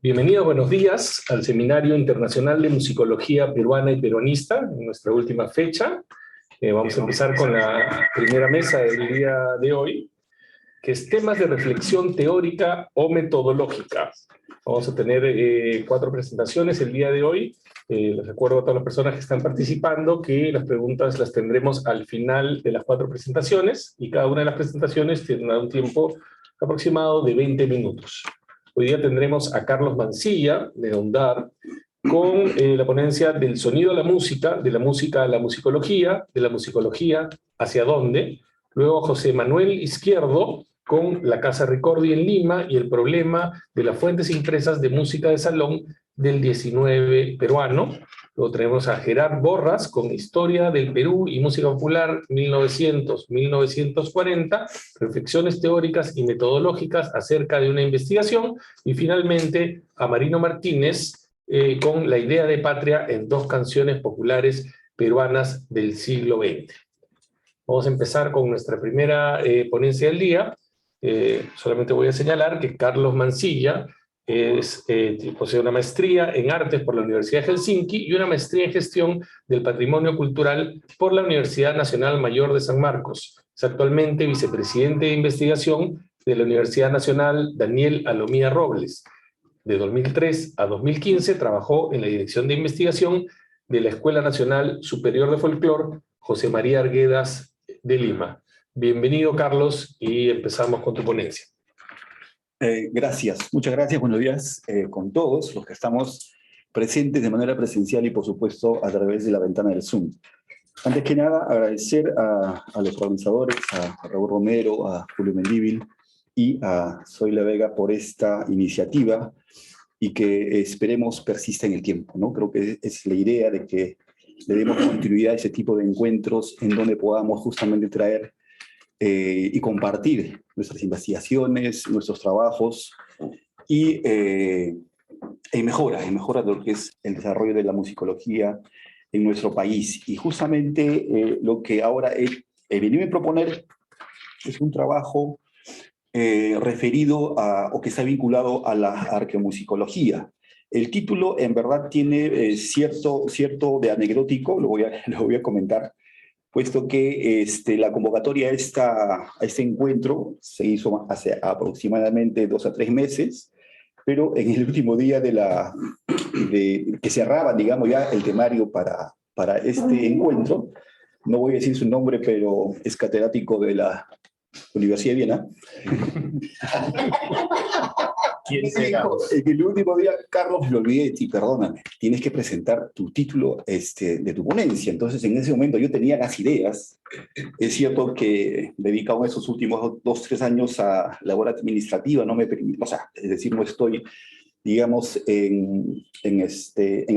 Bienvenidos, buenos días al Seminario Internacional de Musicología Peruana y Peronista, en nuestra última fecha. Vamos a empezar con la primera mesa del día de hoy, que es temas de reflexión teórica o metodológica. Vamos a tener 4 presentaciones el día de hoy. Les recuerdo a todas las personas que están participando que las preguntas las tendremos al final de las 4 presentaciones, y cada una de las presentaciones tendrá un tiempo aproximado de 20 minutos. Hoy día tendremos a Carlos Mancilla, de ONDAR, con la ponencia del sonido a la música, de la música a la musicología, de la musicología hacia dónde. Luego José Manuel Izquierdo, con la Casa Ricordi en Lima y el problema de las fuentes impresas de música de salón del 19 peruano. Luego tenemos a Gerard Borras, con Historia del Perú y Música Popular 1900-1940, reflexiones teóricas y metodológicas acerca de una investigación. Y finalmente a Marino Martínez, con La idea de patria en 2 canciones populares peruanas del siglo XX. Vamos a empezar con nuestra primera ponencia del día. Solamente voy a señalar que Carlos Mancilla posee una maestría en artes por la Universidad de Helsinki y una maestría en gestión del patrimonio cultural por la Universidad Nacional Mayor de San Marcos. Es actualmente vicepresidente de investigación de la Universidad Nacional Daniel Alomía Robles. De 2003 a 2015 trabajó en la dirección de investigación de la Escuela Nacional Superior de Folclore José María Arguedas de Lima. Bienvenido, Carlos, y empezamos con tu ponencia. Gracias, muchas gracias, buenos días con todos los que estamos presentes de manera presencial y por supuesto a través de la ventana del Zoom. Antes que nada, agradecer a los organizadores, a Raúl Romero, a Julio Mendívil y a Zoila Vega por esta iniciativa y que esperemos persista en el tiempo, ¿no? Creo que es la idea de que le demos continuidad a ese tipo de encuentros en donde podamos justamente traer y compartir nuestras investigaciones, nuestros trabajos y mejora de lo que es el desarrollo de la musicología en nuestro país. Y justamente lo que ahora he venido a proponer es un trabajo referido o que está vinculado a la arqueomusicología. El título en verdad tiene cierto de anecdótico, lo voy a comentar, puesto que la convocatoria a este encuentro se hizo hace aproximadamente 2 a 3 meses, pero en el último día que cerraba, digamos, ya el temario para este encuentro, no voy a decir su nombre, pero es catedrático de la Universidad de Viena. ¿Quién será? En el último día, Carlos, me olvidé de ti, perdóname, tienes que presentar tu título de tu ponencia. Entonces, en ese momento yo tenía las ideas. Es cierto que dedicado esos últimos 2 o 3 años a labor administrativa, no me permite, o sea, es decir, no estoy, digamos, en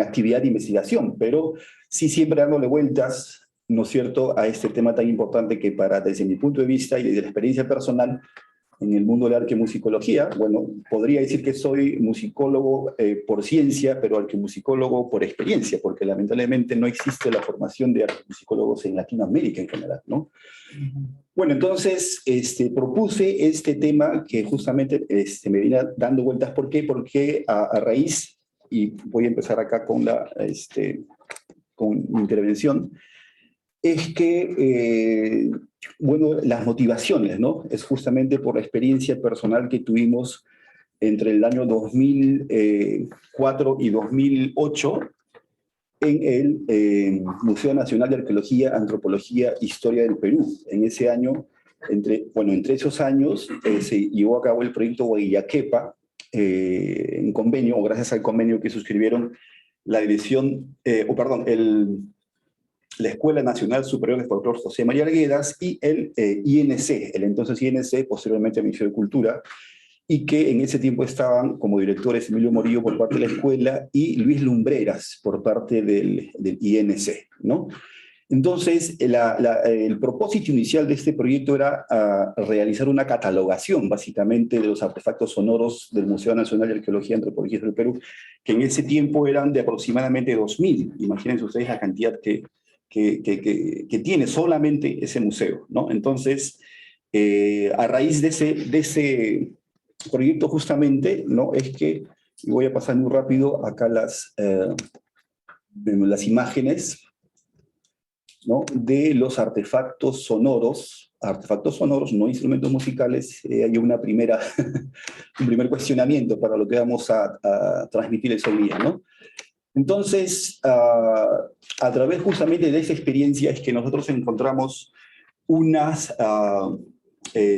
actividad de investigación, pero sí siempre dándole vueltas, ¿no es cierto?, a este tema tan importante que desde mi punto de vista y desde la experiencia personal, en el mundo de la arqueomusicología, bueno, podría decir que soy musicólogo por ciencia, pero arqueomusicólogo por experiencia, porque lamentablemente no existe la formación de arqueomusicólogos en Latinoamérica en general, ¿no? Bueno, entonces propuse este tema que justamente me viene dando vueltas. ¿Por qué? Porque a raíz, y voy a empezar acá con mi intervención, es que, bueno, las motivaciones, ¿no? Es justamente por la experiencia personal que tuvimos entre el año 2004 y 2008 en el Museo Nacional de Arqueología, Antropología e Historia del Perú. En ese año, entre esos años, se llevó a cabo el proyecto Guayaquepa, en convenio, o gracias al convenio que suscribieron la dirección, la Escuela Nacional Superior de Folclore José María Arguedas y el INC, el entonces INC, posteriormente el Ministerio de Cultura, y que en ese tiempo estaban como directores Emilio Morillo por parte de la escuela y Luis Lumbreras por parte del INC, ¿no? Entonces, el propósito inicial de este proyecto era realizar una catalogación, básicamente, de los artefactos sonoros del Museo Nacional de Arqueología y Antropología del Perú, que en ese tiempo eran de aproximadamente 2.000. Imagínense ustedes la cantidad que tiene solamente ese museo, ¿no? Entonces, a raíz de ese proyecto justamente, ¿no?, es que Y voy a pasar muy rápido acá las imágenes, ¿no?, de los artefactos sonoros, no instrumentos musicales. Hay un primer cuestionamiento para lo que vamos a transmitir el día, ¿no? Entonces, a través justamente de esa experiencia es que nosotros encontramos unas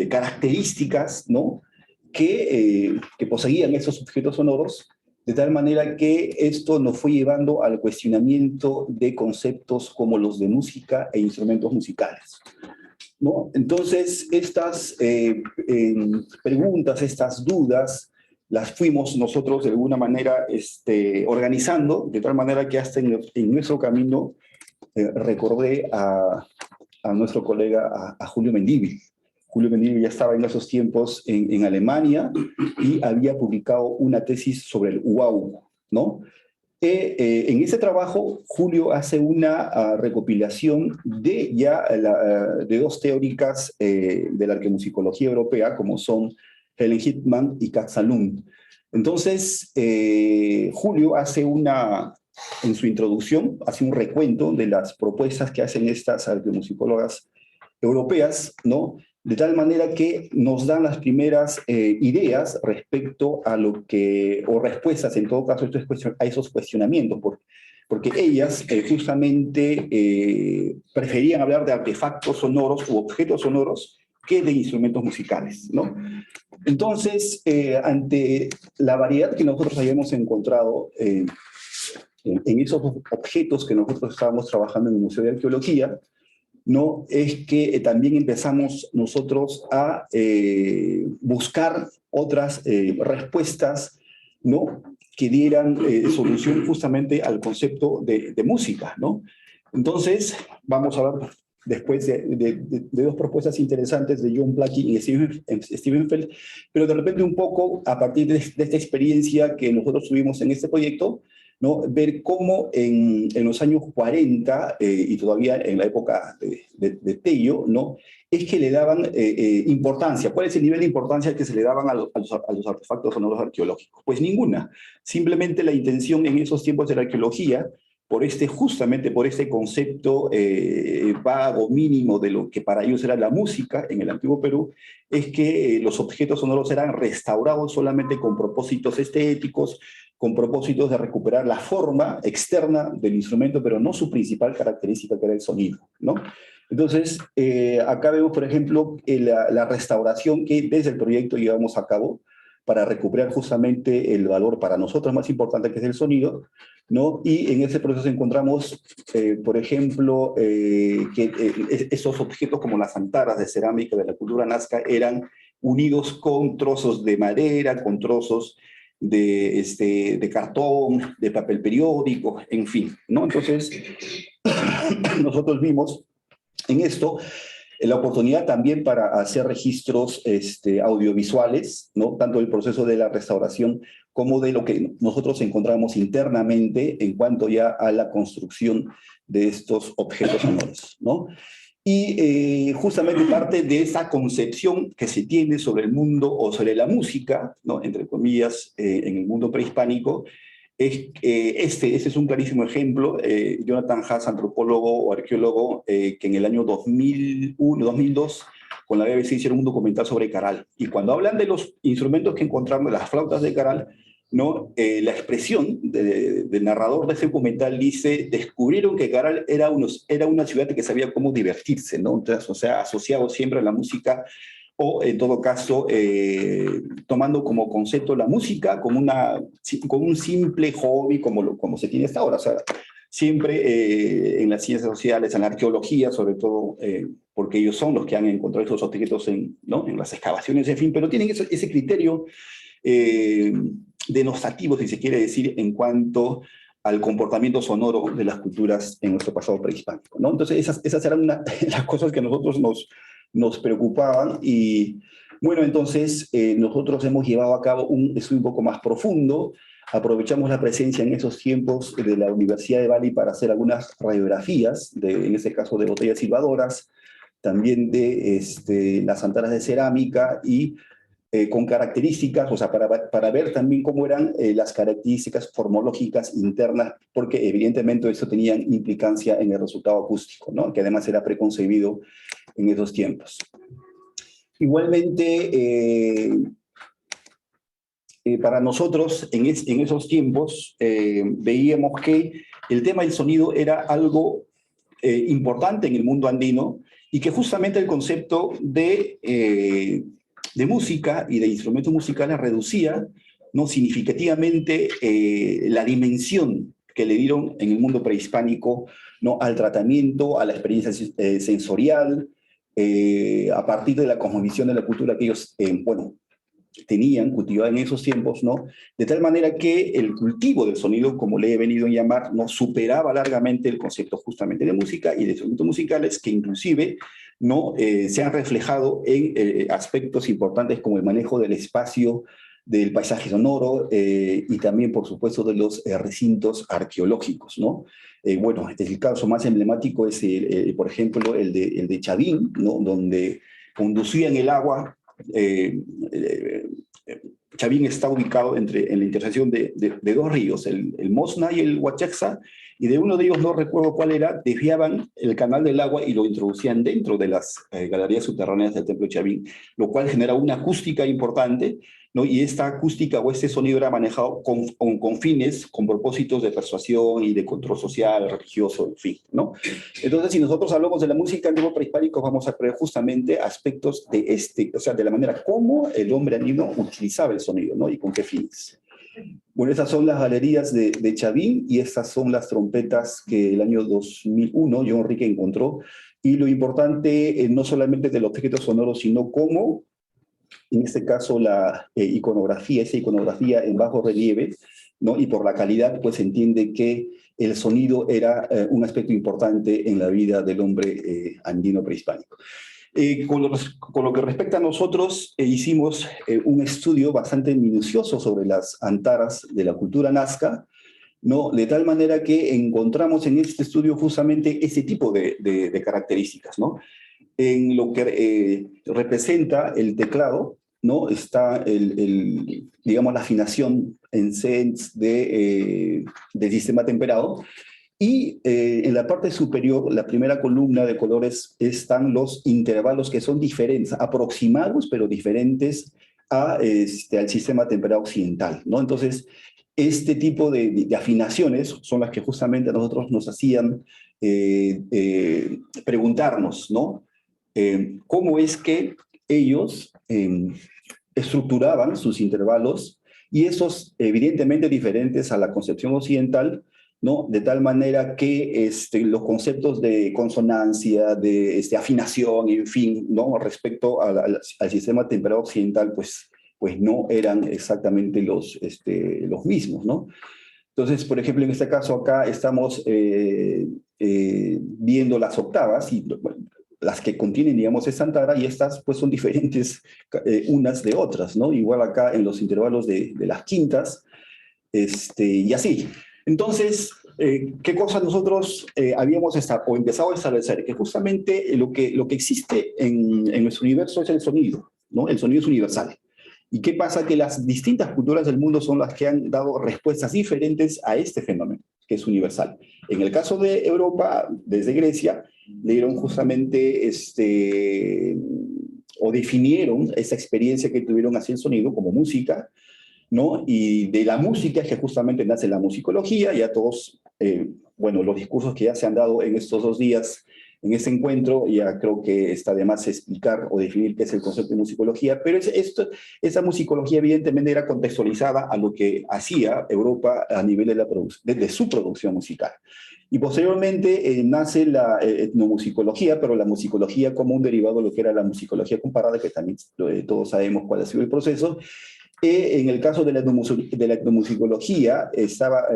características, ¿no?, que poseían esos objetos sonoros, de tal manera que esto nos fue llevando al cuestionamiento de conceptos como los de música e instrumentos musicales, ¿no? Entonces, estas preguntas, estas dudas, las fuimos nosotros de alguna manera organizando, de tal manera que hasta en nuestro camino recordé a nuestro colega, a Julio Mendívil. Julio Mendívil ya estaba en esos tiempos en Alemania y había publicado una tesis sobre el Uau, ¿no? En ese trabajo, Julio hace una recopilación de dos teóricas de la arqueomusicología europea, como son Helen Hickman y Katza Lund. Entonces, Julio en su introducción, hace un recuento de las propuestas que hacen estas arqueomusicólogas europeas, ¿no?, de tal manera que nos dan las primeras ideas respecto a o respuestas, en todo caso, a esos cuestionamientos, porque ellas justamente preferían hablar de artefactos sonoros u objetos sonoros que de instrumentos musicales, ¿no? Entonces, ante la variedad que nosotros habíamos encontrado en esos objetos que nosotros estábamos trabajando en el Museo de Arqueología, ¿no?, es que también empezamos nosotros a buscar otras respuestas, ¿no?, que dieran solución justamente al concepto de música, ¿no? Entonces, vamos a ver después de dos propuestas interesantes de John Blackie y Steven Feld, pero de repente un poco a partir de esta experiencia que nosotros tuvimos en este proyecto, ¿no?, ver cómo en los años 40 y todavía en la época de Tello, ¿no?, es que le daban importancia. ¿Cuál es el nivel de importancia que se le daban a los artefactos sonoros arqueológicos? Pues ninguna. Simplemente la intención en esos tiempos de la arqueología, justamente por este concepto vago, mínimo, de lo que para ellos era la música en el antiguo Perú, es que los objetos sonoros eran restaurados solamente con propósitos estéticos, con propósitos de recuperar la forma externa del instrumento, pero no su principal característica, que era el sonido, ¿no? Entonces, acá vemos, por ejemplo, la restauración que desde el proyecto llevamos a cabo para recuperar justamente el valor para nosotros más importante, que es el sonido, ¿no? Y en ese proceso encontramos, por ejemplo, que esos objetos como las antaras de cerámica de la cultura nazca eran unidos con trozos de madera, con trozos de cartón, de papel periódico, en fin, ¿no? Entonces, nosotros vimos en esto la oportunidad también para hacer registros audiovisuales, ¿no?, tanto del proceso de la restauración como de lo que nosotros encontramos internamente en cuanto ya a la construcción de estos objetos sonoros, ¿no? Y justamente parte de esa concepción que se tiene sobre el mundo o sobre la música, ¿no?, entre comillas, en el mundo prehispánico, este es un clarísimo ejemplo. Jonathan Haas, antropólogo o arqueólogo, que en el año 2002, con la BBC hicieron un documental sobre Caral. Y cuando hablan de los instrumentos que encontramos, las flautas de Caral, ¿no?, la expresión del narrador de ese documental dice: descubrieron que Caral era una ciudad que sabía cómo divertirse, ¿no? Entonces, o sea, asociado siempre a la música, o en todo caso, tomando como concepto la música como un simple hobby, como se tiene hasta ahora. O sea, siempre en las ciencias sociales, en la arqueología, sobre todo, porque ellos son los que han encontrado esos objetos ¿no?, en las excavaciones, en fin, pero tienen ese criterio denostativo, si se quiere decir, en cuanto al comportamiento sonoro de las culturas en nuestro pasado prehispánico, ¿no? Entonces, esas eran las cosas que a nosotros nos preocupaban. Y bueno, entonces nosotros hemos llevado a cabo un estudio un poco más profundo. Aprovechamos la presencia en esos tiempos de la Universidad de Bali para hacer algunas radiografías, en este caso de botellas silbadoras, también de las antaras de cerámica, y con características, o sea, para ver también cómo eran las características formológicas internas, porque evidentemente eso tenía implicancia en el resultado acústico, ¿no? Que además era preconcebido en esos tiempos. Igualmente, para nosotros en esos tiempos veíamos que el tema del sonido era algo importante en el mundo andino y que justamente el concepto de música y de instrumentos musicales reducía, ¿no?, significativamente la dimensión que le dieron en el mundo prehispánico, ¿no?, al tratamiento, a la experiencia sensorial, a partir de la cosmovisión de la cultura que ellos, tenían cultivada en esos tiempos, ¿no? De tal manera que el cultivo del sonido, como le he venido a llamar, ¿no?, superaba largamente el concepto justamente de música y de instrumentos musicales que inclusive, ¿no?, se han reflejado en aspectos importantes como el manejo del espacio, del paisaje sonoro y también, por supuesto, de los recintos arqueológicos, ¿no? Bueno, el caso más emblemático es, por ejemplo, el de Chavín, ¿no?, donde conducían el agua. Chavín está ubicado en la intersección de dos ríos, el Mosna y el Huachaxa, y de uno de ellos, no recuerdo cuál era, desviaban el canal del agua y lo introducían dentro de las galerías subterráneas del templo de Chavín, lo cual genera una acústica importante, ¿no? Y esta acústica o este sonido era manejado con fines, con propósitos de persuasión y de control social, religioso, en fin, ¿no? Entonces, si nosotros hablamos de la música andino prehispánico, vamos a ver justamente aspectos o sea, de la manera como el hombre andino utilizaba el sonido, ¿no? Y con qué fines. Bueno, esas son las galerías de Chavín y estas son las trompetas que el año 2001 John Rique encontró. Y lo importante no solamente del objeto sonoro, sino cómo, en este caso, la iconografía, esa iconografía en bajo relieve, ¿no?, y por la calidad, pues se entiende que el sonido era un aspecto importante en la vida del hombre andino prehispánico. Con lo que respecta a nosotros, hicimos un estudio bastante minucioso sobre las antaras de la cultura nazca, ¿no?, de tal manera que encontramos en este estudio justamente ese tipo de características, ¿no? En lo que representa el teclado, ¿no?, está digamos, la afinación en cents del sistema temperado, y en la parte superior, la primera columna de colores, están los intervalos que son diferentes, aproximados, pero diferentes al sistema temperado occidental, ¿no? Entonces, este tipo de afinaciones son las que justamente a nosotros nos hacían preguntarnos, ¿no? ¿Cómo es que ellos estructuraban sus intervalos? Y esos, evidentemente, diferentes a la concepción occidental, ¿no? De tal manera que los conceptos de consonancia, de afinación, en fin, ¿no?, respecto al sistema temperado occidental, pues no eran exactamente los mismos, ¿no? Entonces, por ejemplo, en este caso acá estamos viendo las octavas, y bueno, las que contienen, digamos, esta antara, y estas pues son diferentes unas de otras, ¿no? Igual acá en los intervalos de las quintas, y así. Entonces, ¿qué cosa nosotros habíamos empezado a establecer? Que justamente lo que existe en nuestro universo es el sonido, ¿no? El sonido es universal. ¿Y qué pasa? Que las distintas culturas del mundo son las que han dado respuestas diferentes a este fenómeno, que es universal. En el caso de Europa, desde Grecia, le dieron justamente o definieron esa experiencia que tuvieron hacia el sonido como música, ¿no? Y de la música es que justamente nace la musicología. Ya todos, bueno, los discursos que ya se han dado en estos 2 días, en este encuentro, ya creo que está de más explicar o definir qué es el concepto de musicología, pero esa musicología evidentemente era contextualizada a lo que hacía Europa a nivel de su producción musical. Y posteriormente nace la etnomusicología, pero la musicología como un derivado de lo que era la musicología comparada, que también todos sabemos cuál ha sido el proceso. En el caso de la etnomusicología estaba,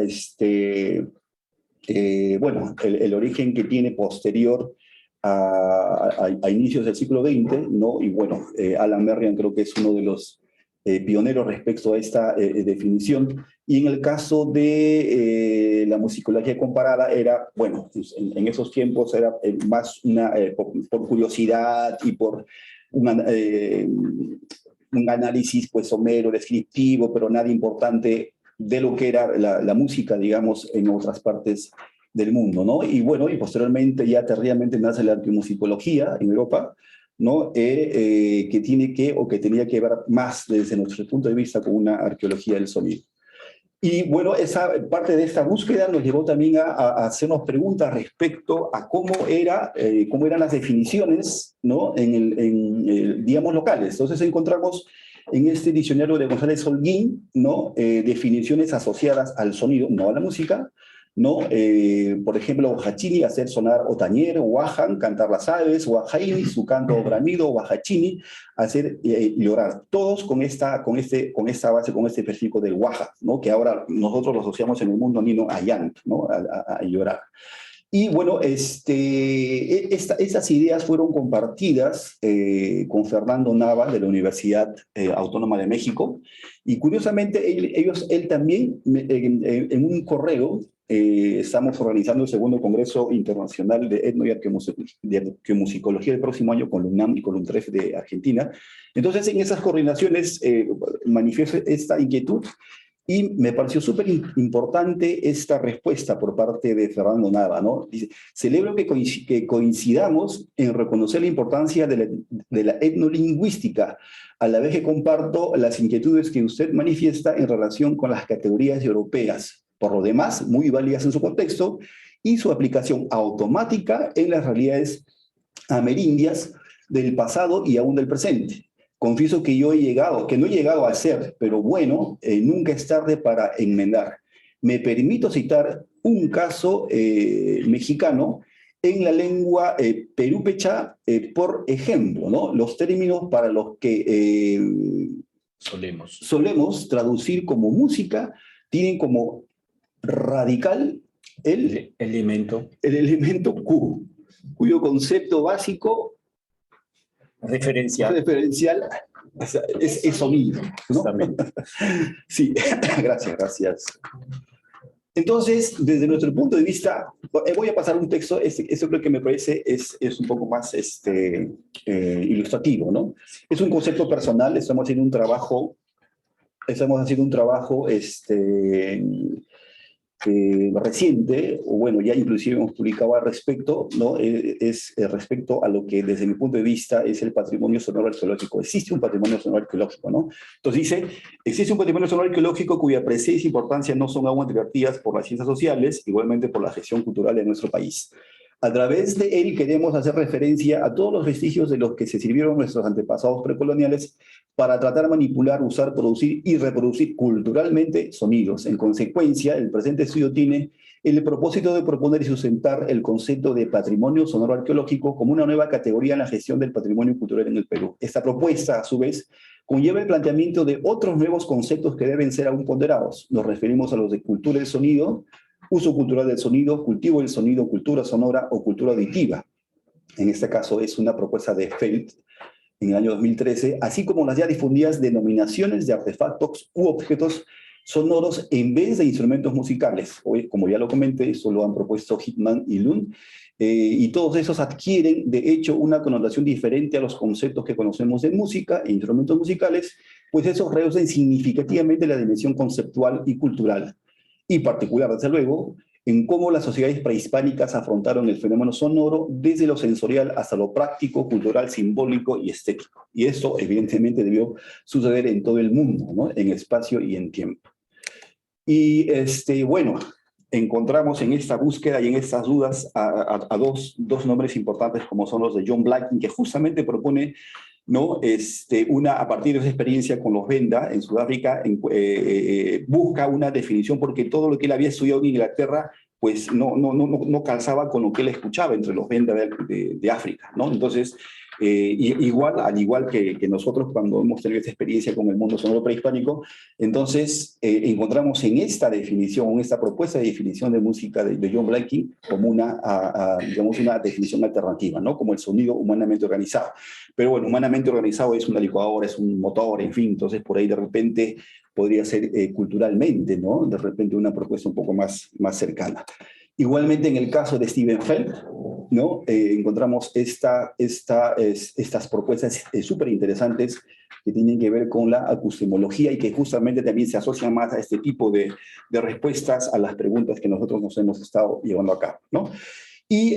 bueno, el origen que tiene posterior a inicios del siglo XX, ¿no? Y bueno, Alan Merriam creo que es uno de los pioneros respecto a esta definición. Y en el caso de la musicología comparada era, bueno, pues en esos tiempos era más por curiosidad y por una un análisis pues somero, descriptivo, pero nada importante de lo que era la música, digamos, en otras partes del mundo, ¿no? Y bueno, y posteriormente ya tardíamente nace la arqueomusicología en Europa, ¿no? Que tiene que, o que tenía que ver más desde nuestro punto de vista con una arqueología del sonido. Y bueno, esa parte de esta búsqueda nos llevó también a hacernos preguntas respecto a cómo eran las definiciones, ¿no? Digamos, locales. Entonces encontramos en este diccionario de González Holguín, ¿no? Definiciones asociadas al sonido, no a la música, ¿no? Por ejemplo, Wajachini, hacer sonar o tañer, Wajan, cantar las aves, Wajaini, su canto o bramido, Wajachini, hacer llorar. Todos con esta base, con este específico del Waja, ¿no? Que ahora nosotros lo asociamos en el mundo andino a llanto, ¿no? A llorar. Y bueno, estas ideas fueron compartidas con Fernando Nava de la Universidad Autónoma de México, y curiosamente él también en un correo, estamos organizando el segundo Congreso Internacional de Etno y Arqueomusicología el próximo año con la UNAM y con la UNTREF de Argentina. Entonces en esas coordinaciones manifiesto esta inquietud. Y me pareció súper importante esta respuesta por parte de Fernando Nava, ¿no? Dice, celebro que coincidamos en reconocer la importancia de la etnolingüística, a la vez que comparto las inquietudes que usted manifiesta en relación con las categorías europeas, por lo demás, muy válidas en su contexto, y su aplicación automática en las realidades amerindias del pasado y aún del presente. Confieso que no he llegado a ser, pero bueno, nunca es tarde para enmendar. Me permito citar un caso mexicano en la lengua perúpecha, por ejemplo, ¿no? Los términos para los que solemos traducir como música tienen como radical el elemento Q, cuyo concepto básico referencial es sonido, ¿no? Sí, gracias. Entonces, desde nuestro punto de vista, voy a pasar un texto, eso creo que me parece es un poco más ilustrativo, ¿no? Es un concepto personal, estamos haciendo un trabajo reciente, o bueno, ya inclusive hemos publicado al respecto, ¿no? Es respecto a lo que desde mi punto de vista es el patrimonio sonoro arqueológico. Existe un patrimonio sonoro arqueológico, ¿no? Entonces dice, existe un patrimonio sonoro arqueológico cuya presencia e importancia no son aún advertidas por las ciencias sociales, igualmente por la gestión cultural de nuestro país. A través de él queremos hacer referencia a todos los vestigios de los que se sirvieron nuestros antepasados precoloniales para tratar, manipular, usar, producir y reproducir culturalmente sonidos. En consecuencia, el presente estudio tiene el propósito de proponer y sustentar el concepto de patrimonio sonoro arqueológico como una nueva categoría en la gestión del patrimonio cultural en el Perú. Esta propuesta, a su vez, conlleva el planteamiento de otros nuevos conceptos que deben ser aún ponderados. Nos referimos a los de cultura del sonido, uso cultural del sonido, cultivo del sonido, cultura sonora o cultura auditiva. En este caso es una propuesta de Feld en el año 2013, así como las ya difundidas denominaciones de artefactos u objetos sonoros en vez de instrumentos musicales. Hoy, como ya lo comenté, eso lo han propuesto Hitman y Lund, y todos esos adquieren, de hecho, una connotación diferente a los conceptos que conocemos de música e instrumentos musicales, pues esos reducen significativamente la dimensión conceptual y cultural, y particular, desde luego, en cómo las sociedades prehispánicas afrontaron el fenómeno sonoro desde lo sensorial hasta lo práctico, cultural, simbólico y estético. Y eso, evidentemente, debió suceder en todo el mundo, ¿no? En espacio y en tiempo. Y, bueno, encontramos en esta búsqueda y en estas dudas a dos nombres importantes, como son los de John Blacking, que justamente propone, ¿no? A partir de esa experiencia con los Venda en Sudáfrica, busca una definición, porque todo lo que él había estudiado en Inglaterra pues no calzaba con lo que él escuchaba entre los Venda de África, ¿no? Entonces, al igual que nosotros cuando hemos tenido esta experiencia con el mundo sonoro prehispánico, entonces encontramos en esta definición, en esta propuesta de definición de música de John Blacking como digamos, una definición alternativa, ¿no? Como el sonido humanamente organizado. Pero bueno, humanamente organizado es una licuadora, es un motor, en fin, entonces por ahí de repente podría ser culturalmente, ¿no? De repente una propuesta un poco más cercana. Igualmente en el caso de Steven Feld, ¿no? Encontramos estas propuestas súper interesantes que tienen que ver con la acustemología y que justamente también se asocian más a este tipo de respuestas a las preguntas que nosotros nos hemos estado llevando a cabo, ¿no? Y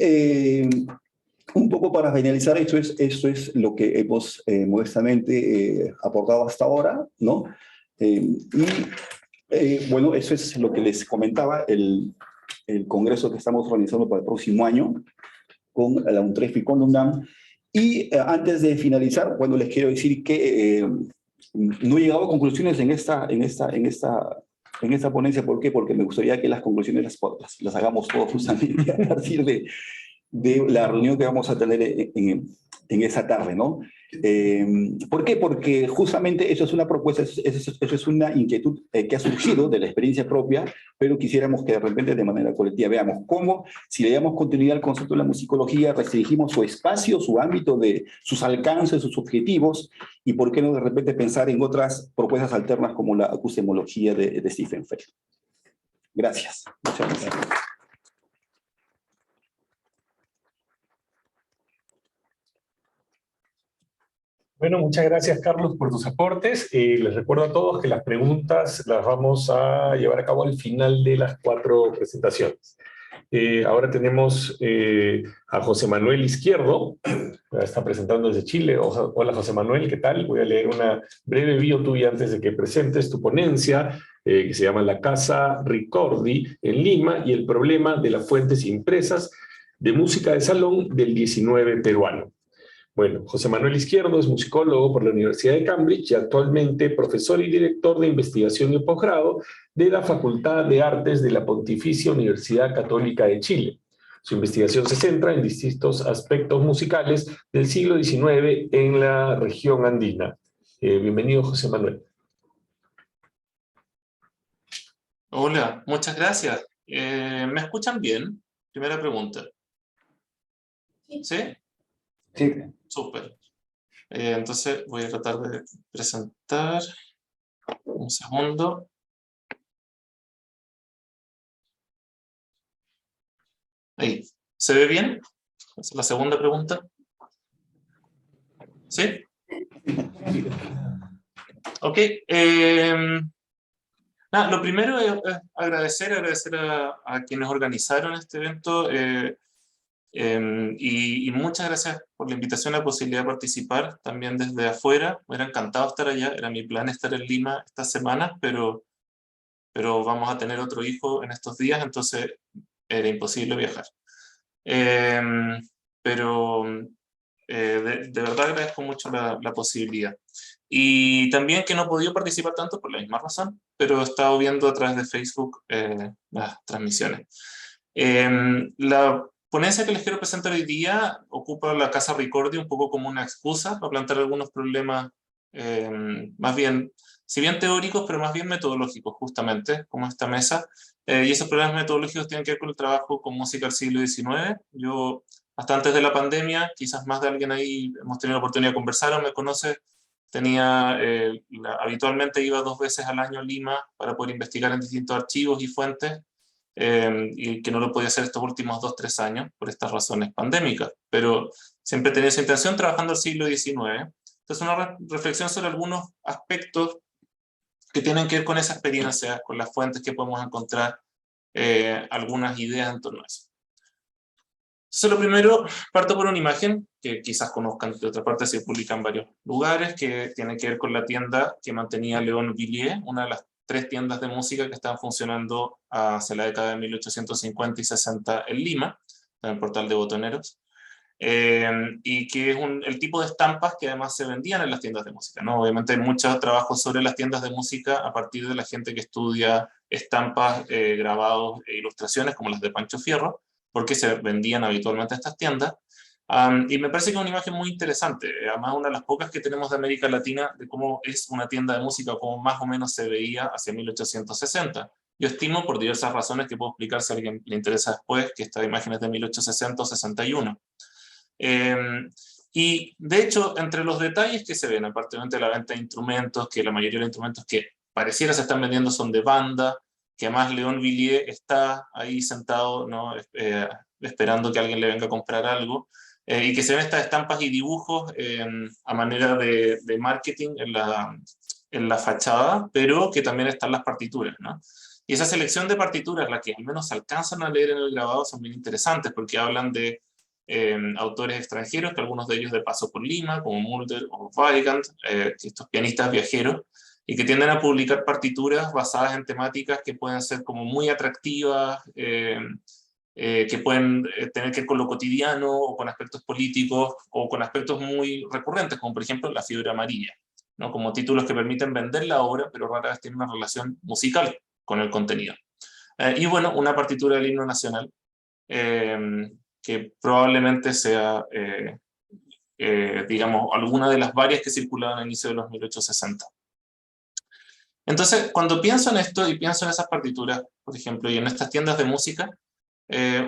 un poco para finalizar, esto es lo que hemos modestamente aportado hasta ahora, ¿no? Bueno, eso es lo que les comentaba, el congreso que estamos organizando para el próximo año con la UNTREF y con la UNAM. Y antes de finalizar, bueno, les quiero decir que no he llegado a conclusiones en esta ponencia. ¿Por qué? Porque me gustaría que las conclusiones las hagamos todos justamente a partir de la reunión que vamos a tener en esa tarde, ¿no? ¿Por qué? Porque justamente eso es una propuesta, eso es una inquietud que ha surgido de la experiencia propia, pero quisiéramos que de repente de manera colectiva veamos cómo, si le damos continuidad al concepto de la musicología, restringimos su espacio, su ámbito, sus alcances, sus objetivos, y por qué no de repente pensar en otras propuestas alternas como la acustemología de Stephen Feld. Gracias. Muchas gracias. Bueno, muchas gracias, Carlos, por tus aportes. Les recuerdo a todos que las preguntas las vamos a llevar a cabo al final de las 4 presentaciones. Ahora tenemos a José Manuel Izquierdo, está presentando desde Chile. Hola, José Manuel, ¿qué tal? Voy a leer una breve bio tuya antes de que presentes tu ponencia, que se llama La Casa Ricordi en Lima y el problema de las fuentes impresas de música de salón del 19 peruano. Bueno, José Manuel Izquierdo es musicólogo por la Universidad de Cambridge y actualmente profesor y director de investigación y posgrado de la Facultad de Artes de la Pontificia Universidad Católica de Chile. Su investigación se centra en distintos aspectos musicales del siglo XIX en la región andina. Bienvenido, José Manuel. Hola, muchas gracias. ¿Me escuchan bien? Primera pregunta. ¿Sí? Sí. Súper. Entonces voy a tratar de presentar. Un segundo. Ahí. ¿Se ve bien? Esa es la segunda pregunta. ¿Sí? Ok. Lo primero es agradecer a quienes organizaron este evento y muchas gracias por la invitación, la posibilidad de participar también desde afuera. Me hubiera encantado estar allá, era mi plan estar en Lima estas semanas, pero vamos a tener otro hijo en estos días, entonces era imposible viajar. Pero de verdad agradezco mucho la posibilidad. Y también que no he podido participar tanto por la misma razón, pero he estado viendo a través de Facebook las transmisiones. La ponencia que les quiero presentar hoy día ocupa la Casa Ricordi un poco como una excusa para plantear algunos problemas más bien, si bien teóricos, pero más bien metodológicos, justamente, como esta mesa. Y esos problemas metodológicos tienen que ver con el trabajo con música del siglo XIX. Yo, hasta antes de la pandemia, quizás más de alguien ahí hemos tenido la oportunidad de conversar o me conoce, habitualmente iba 2 veces al año a Lima para poder investigar en distintos archivos y fuentes, y que no lo podía hacer estos últimos 2-3 años por estas razones pandémicas, pero siempre he tenido esa intención trabajando el siglo XIX. Entonces una reflexión sobre algunos aspectos que tienen que ver con esa experiencia, con las fuentes que podemos encontrar, algunas ideas en torno a eso. Entonces lo primero, parto por una imagen que quizás conozcan de otra parte, se publica en varios lugares, que tiene que ver con la tienda que mantenía Léon Villiers, una de las 3 tiendas de música que estaban funcionando hacia la década de 1850 y 60 en Lima, en el portal de botoneros, y que es el tipo de estampas que además se vendían en las tiendas de música, ¿no? Obviamente hay muchos trabajos sobre las tiendas de música a partir de la gente que estudia estampas, grabados e ilustraciones como las de Pancho Fierro, porque se vendían habitualmente a estas tiendas. Y me parece que es una imagen muy interesante, además una de las pocas que tenemos de América Latina de cómo es una tienda de música, cómo más o menos se veía hacia 1860. Yo estimo, por diversas razones que puedo explicar si a alguien le interesa después, que esta imagen es de 1860 o 61. Y de hecho, entre los detalles que se ven, aparte de la venta de instrumentos, que la mayoría de los instrumentos que pareciera se están vendiendo son de banda, que además León Villiers está ahí sentado, ¿no? Esperando que alguien le venga a comprar algo, y que se ven estas estampas y dibujos a manera de marketing en la fachada, pero que también están las partituras, ¿no? Y esa selección de partituras, las que al menos alcanzan a leer en el grabado, son bien interesantes, porque hablan de autores extranjeros, que algunos de ellos de paso por Lima, como Mulder o Weigand, estos pianistas viajeros, y que tienden a publicar partituras basadas en temáticas que pueden ser como muy atractivas, que pueden tener que ver con lo cotidiano, o con aspectos políticos, o con aspectos muy recurrentes, como por ejemplo La fiebre amarilla, ¿no? Como títulos que permiten vender la obra, pero rara vez tienen una relación musical con el contenido. Y bueno, una partitura del himno nacional, que probablemente sea, digamos, alguna de las varias que circulaban al inicio de los 1860. Entonces, cuando pienso en esto y pienso en esas partituras, por ejemplo, y en estas tiendas de música,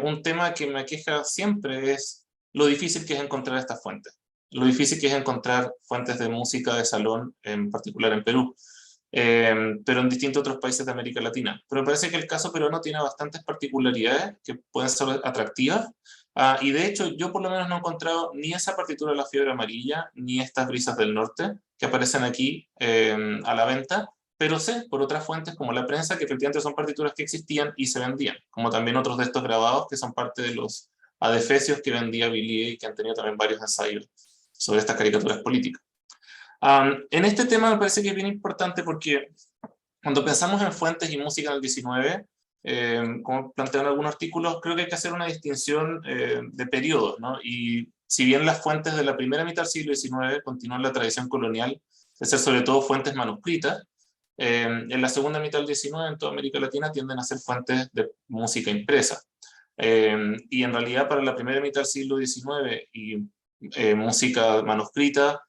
un tema que me aqueja siempre es lo difícil que es encontrar estas fuentes. Lo difícil que es encontrar fuentes de música de salón, en particular en Perú, pero en distintos otros países de América Latina. Pero me parece que el caso peruano tiene bastantes particularidades que pueden ser atractivas, y de hecho yo por lo menos no he encontrado ni esa partitura de La fiebre amarilla, ni estas Brisas del Norte, que aparecen aquí a la venta, pero sé por otras fuentes como la prensa que efectivamente son partituras que existían y se vendían, como también otros de estos grabados que son parte de los adefesios que vendía Villiers y que han tenido también varios ensayos sobre estas caricaturas políticas. En este tema me parece que es bien importante porque cuando pensamos en fuentes y música del 19, como plantean algunos artículos, creo que hay que hacer una distinción de periodos, ¿no? Y si bien las fuentes de la primera mitad del siglo XIX continúan la tradición colonial de ser sobre todo fuentes manuscritas, en la segunda mitad del 19 en toda América Latina tienden a ser fuentes de música impresa. Y en realidad para la primera mitad del siglo XIX y música manuscrita,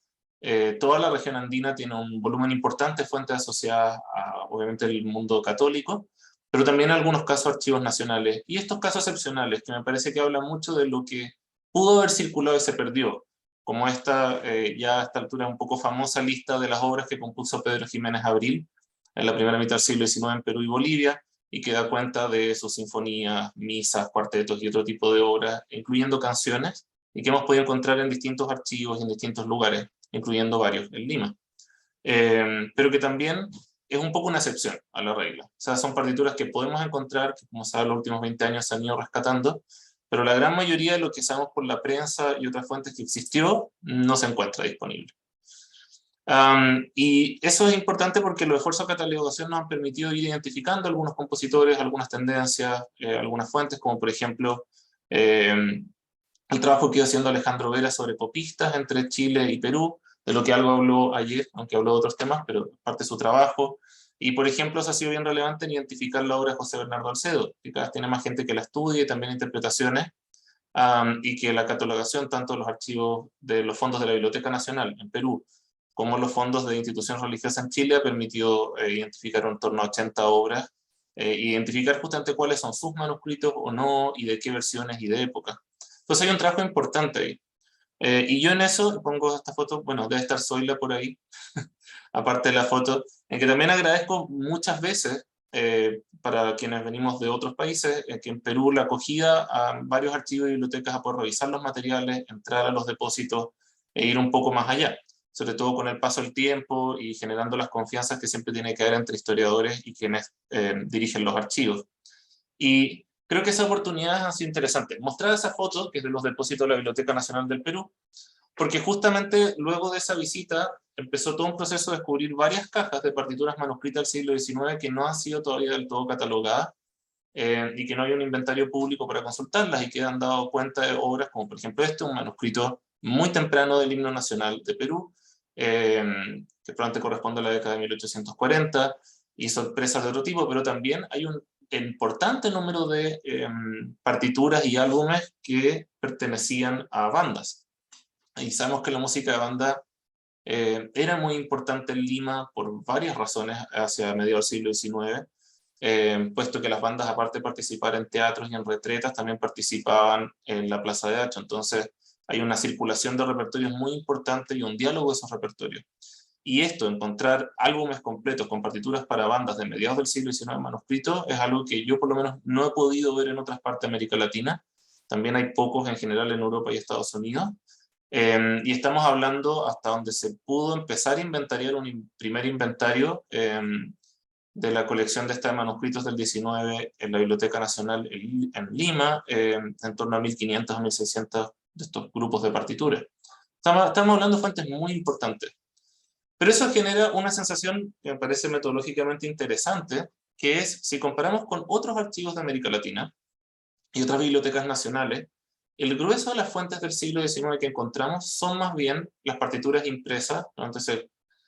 toda la región andina tiene un volumen importante de fuentes asociadas a, obviamente, el mundo católico, pero también en algunos casos archivos nacionales. Y estos casos excepcionales, que me parece que hablan mucho de lo que pudo haber circulado y se perdió, como esta, ya a esta altura un poco famosa lista de las obras que compuso Pedro Jiménez Abril en la primera mitad del siglo XIX en Perú y Bolivia, y que da cuenta de sus sinfonías, misas, cuartetos y otro tipo de obras, incluyendo canciones, y que hemos podido encontrar en distintos archivos y en distintos lugares, incluyendo varios en Lima. Pero que también es un poco una excepción a la regla. O sea, son partituras que podemos encontrar, que como saben los últimos 20 años se han ido rescatando, pero la gran mayoría de lo que sabemos por la prensa y otras fuentes que existió no se encuentra disponible. Y eso es importante porque los esfuerzos de catalogación nos han permitido ir identificando algunos compositores, algunas tendencias, algunas fuentes, como por ejemplo el trabajo que iba haciendo Alejandro Vera sobre copistas entre Chile y Perú, de lo que algo habló ayer, aunque habló de otros temas, pero parte de su trabajo. Y por ejemplo, eso ha sido bien relevante en identificar la obra de José Bernardo Alcedo, que cada vez tiene más gente que la estudia y también interpretaciones, y que la catalogación, tanto de los archivos de los fondos de la Biblioteca Nacional en Perú, como los fondos de instituciones religiosas en Chile, ha permitido identificar en torno a 80 obras, identificar justamente cuáles son sus manuscritos o no, y de qué versiones y de época. Entonces hay un trabajo importante ahí. Y yo en eso pongo esta foto, bueno, debe estar Zoila por ahí, aparte de la foto, en que también agradezco muchas veces, para quienes venimos de otros países, que en Perú la acogida a varios archivos y bibliotecas a poder revisar los materiales, entrar a los depósitos e ir un poco más allá, sobre todo con el paso del tiempo y generando las confianzas que siempre tiene que haber entre historiadores y quienes dirigen los archivos. Y creo que esa oportunidad ha sido interesante. Mostrar esa foto, que es de los depósitos de la Biblioteca Nacional del Perú, porque justamente luego de esa visita empezó todo un proceso de descubrir varias cajas de partituras manuscritas del siglo XIX que no han sido todavía del todo catalogadas, y que no hay un inventario público para consultarlas, y que han dado cuenta de obras como por ejemplo un manuscrito muy temprano del himno nacional de Perú, que probablemente corresponde a la década de 1840, y sorpresas de otro tipo, pero también hay un importante número de partituras y álbumes que pertenecían a bandas. Y sabemos que la música de banda era muy importante en Lima por varias razones hacia mediados del siglo XIX, puesto que las bandas, aparte de participar en teatros y en retretas, también participaban en la Plaza de Hacho. Entonces hay una circulación de repertorios muy importante y un diálogo de esos repertorios. Y esto, encontrar álbumes completos con partituras para bandas de mediados del siglo XIX manuscritos, es algo que yo por lo menos no he podido ver en otras partes de América Latina. También hay pocos en general en Europa y Estados Unidos. Y estamos hablando hasta donde se pudo empezar a inventariar un primer inventario de la colección de estos manuscritos del 19 en la Biblioteca Nacional en Lima, en torno a 1500 a 1600 de estos grupos de partituras. Estamos hablando de fuentes muy importantes. Pero eso genera una sensación que me parece metodológicamente interesante, que es, si comparamos con otros archivos de América Latina y otras bibliotecas nacionales, el grueso de las fuentes del siglo XIX que encontramos son más bien las partituras impresas, ¿no? Entonces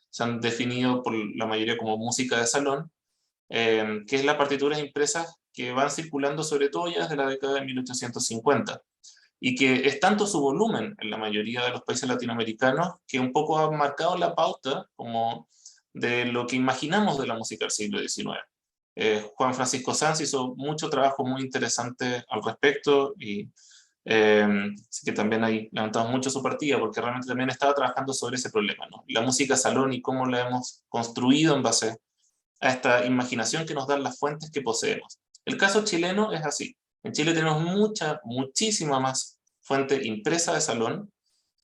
se han definido por la mayoría como música de salón, que es las partituras impresas que van circulando sobre todo ya desde la década de 1850. Y que es tanto su volumen en la mayoría de los países latinoamericanos que un poco ha marcado la pauta como de lo que imaginamos de la música del siglo XIX. Juan Francisco Sanz hizo mucho trabajo muy interesante al respecto y así que también ahí lamentamos mucho su partida porque realmente también estaba trabajando sobre ese problema, ¿no? La música salón y cómo la hemos construido en base a esta imaginación que nos dan las fuentes que poseemos. El caso chileno es así. En Chile tenemos muchísima más fuente impresa de salón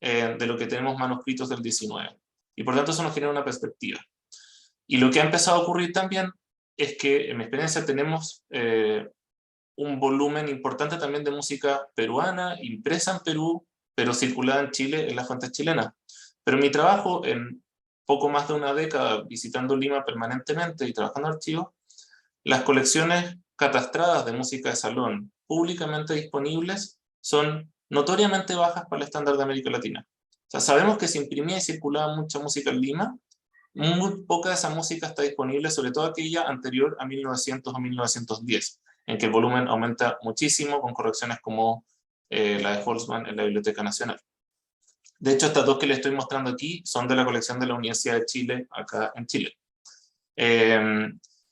de lo que tenemos manuscritos del 19. Y por tanto eso nos genera una perspectiva. Y lo que ha empezado a ocurrir también es que, en mi experiencia, tenemos un volumen importante también de música peruana, impresa en Perú, pero circulada en Chile en las fuentes chilenas. Pero mi trabajo en poco más de una década visitando Lima permanentemente y trabajando en archivos, las colecciones catastradas de música de salón públicamente disponibles son notoriamente bajas para el estándar de América Latina. O sea, sabemos que se imprimía y circulaba mucha música en Lima, muy poca de esa música está disponible, sobre todo aquella anterior a 1900 o 1910, en que el volumen aumenta muchísimo con correcciones como la de Holzman en la Biblioteca Nacional. De hecho, estas dos que les estoy mostrando aquí son de la colección de la Universidad de Chile, acá en Chile.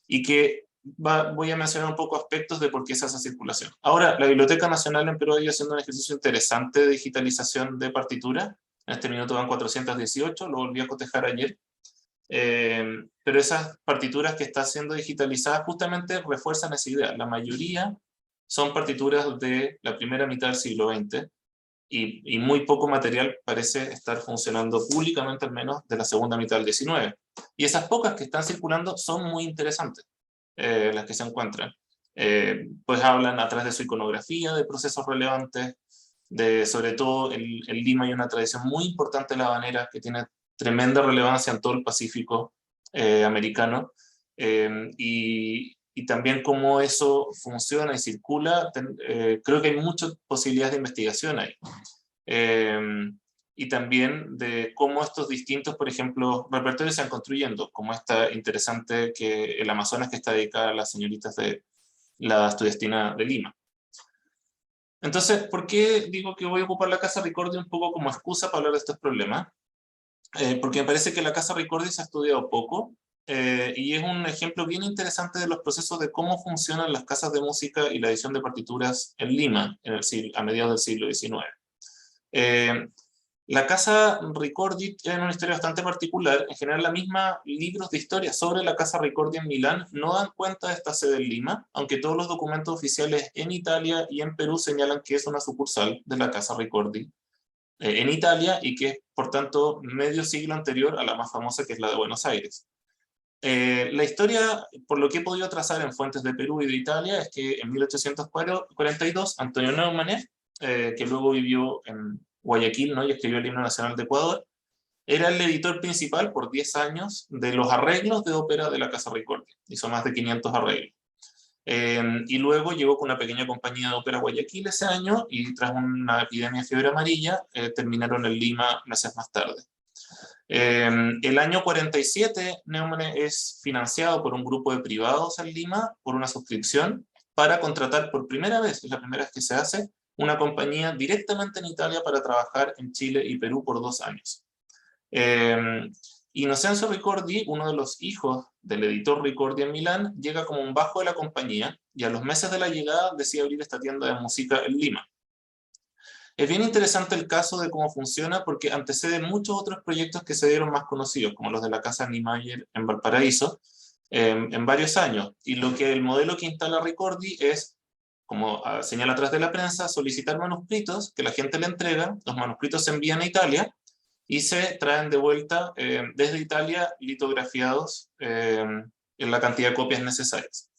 Y que voy a mencionar un poco aspectos de por qué es esa circulación. Ahora, la Biblioteca Nacional en Perú ha ido haciendo un ejercicio interesante de digitalización de partituras. En este minuto van 418, lo volví a cotejar ayer. Pero esas partituras que están siendo digitalizadas justamente refuerzan esa idea. La mayoría son partituras de la primera mitad del siglo XX y muy poco material parece estar funcionando públicamente, al menos de la segunda mitad del XIX. Y esas pocas que están circulando son muy interesantes, las que se encuentran. Pues hablan a través de su iconografía de procesos relevantes, sobre todo en Lima hay una tradición muy importante de la habanera que tiene tremenda relevancia en todo el Pacífico americano, y también cómo eso funciona y circula, creo que hay muchas posibilidades de investigación ahí. Y también de cómo estos distintos, por ejemplo, repertorios se van construyendo, como esta interesante que el Amazonas que está dedicada a las señoritas de la Estudiantina de Lima. Entonces, ¿por qué digo que voy a ocupar la Casa Ricordi un poco como excusa para hablar de estos problemas? Porque me parece que la Casa Ricordi se ha estudiado poco, y es un ejemplo bien interesante de los procesos de cómo funcionan las casas de música y la edición de partituras en Lima a mediados del siglo XIX. La Casa Ricordi tiene una historia bastante particular. En general, la misma libros de historia sobre la Casa Ricordi en Milán no dan cuenta de esta sede en Lima, aunque todos los documentos oficiales en Italia y en Perú señalan que es una sucursal de la Casa Ricordi en Italia y que es, por tanto, medio siglo anterior a la más famosa, que es la de Buenos Aires. La historia, por lo que he podido trazar en fuentes de Perú y de Italia, es que en 1842 Antonio Neumann, que luego vivió en Guayaquil, ¿no?, y escribió el himno nacional de Ecuador, era el editor principal por 10 años de los arreglos de ópera de la Casa Ricordi. Hizo más de 500 arreglos. Y luego llegó con una pequeña compañía de ópera a Guayaquil ese año y tras una epidemia de fiebre amarilla terminaron en Lima meses más tarde. El año 47 Neumann es financiado por un grupo de privados en Lima por una suscripción para contratar por primera vez, es la primera vez que se hace, una compañía directamente en Italia para trabajar en Chile y Perú por 2 años. Inocencio Ricordi, uno de los hijos del editor Ricordi en Milán, llega como un bajo de la compañía y a los meses de la llegada decide abrir esta tienda de música en Lima. Es bien interesante el caso de cómo funciona porque antecede muchos otros proyectos que se dieron más conocidos, como los de la Casa Niemeyer en Valparaíso, en varios años. Y el modelo que instala Ricordi es, como señala atrás de la prensa, solicitar manuscritos que la gente le entrega, los manuscritos se envían a Italia y se traen de vuelta desde Italia litografiados en la cantidad de copias necesarias.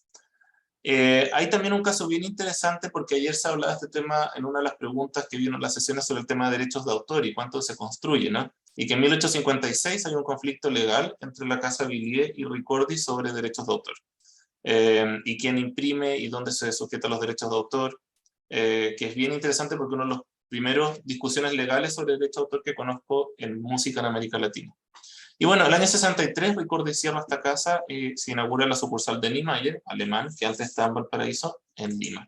Hay también un caso bien interesante porque ayer se hablaba de este tema en una de las preguntas que vino en las sesiones sobre el tema de derechos de autor y cuánto se construye, ¿no? Y que en 1856 hay un conflicto legal entre la Casa Villiers y Ricordi sobre derechos de autor. Y quién imprime y dónde se sujeta los derechos de autor, que es bien interesante porque uno de los primeros discusiones legales sobre derechos de autor que conozco en música en América Latina. Y bueno, el año 63 Ricordi cierra esta casa y se inaugura la sucursal de Niemeyer, alemán, que antes estaba en Valparaíso, en Lima.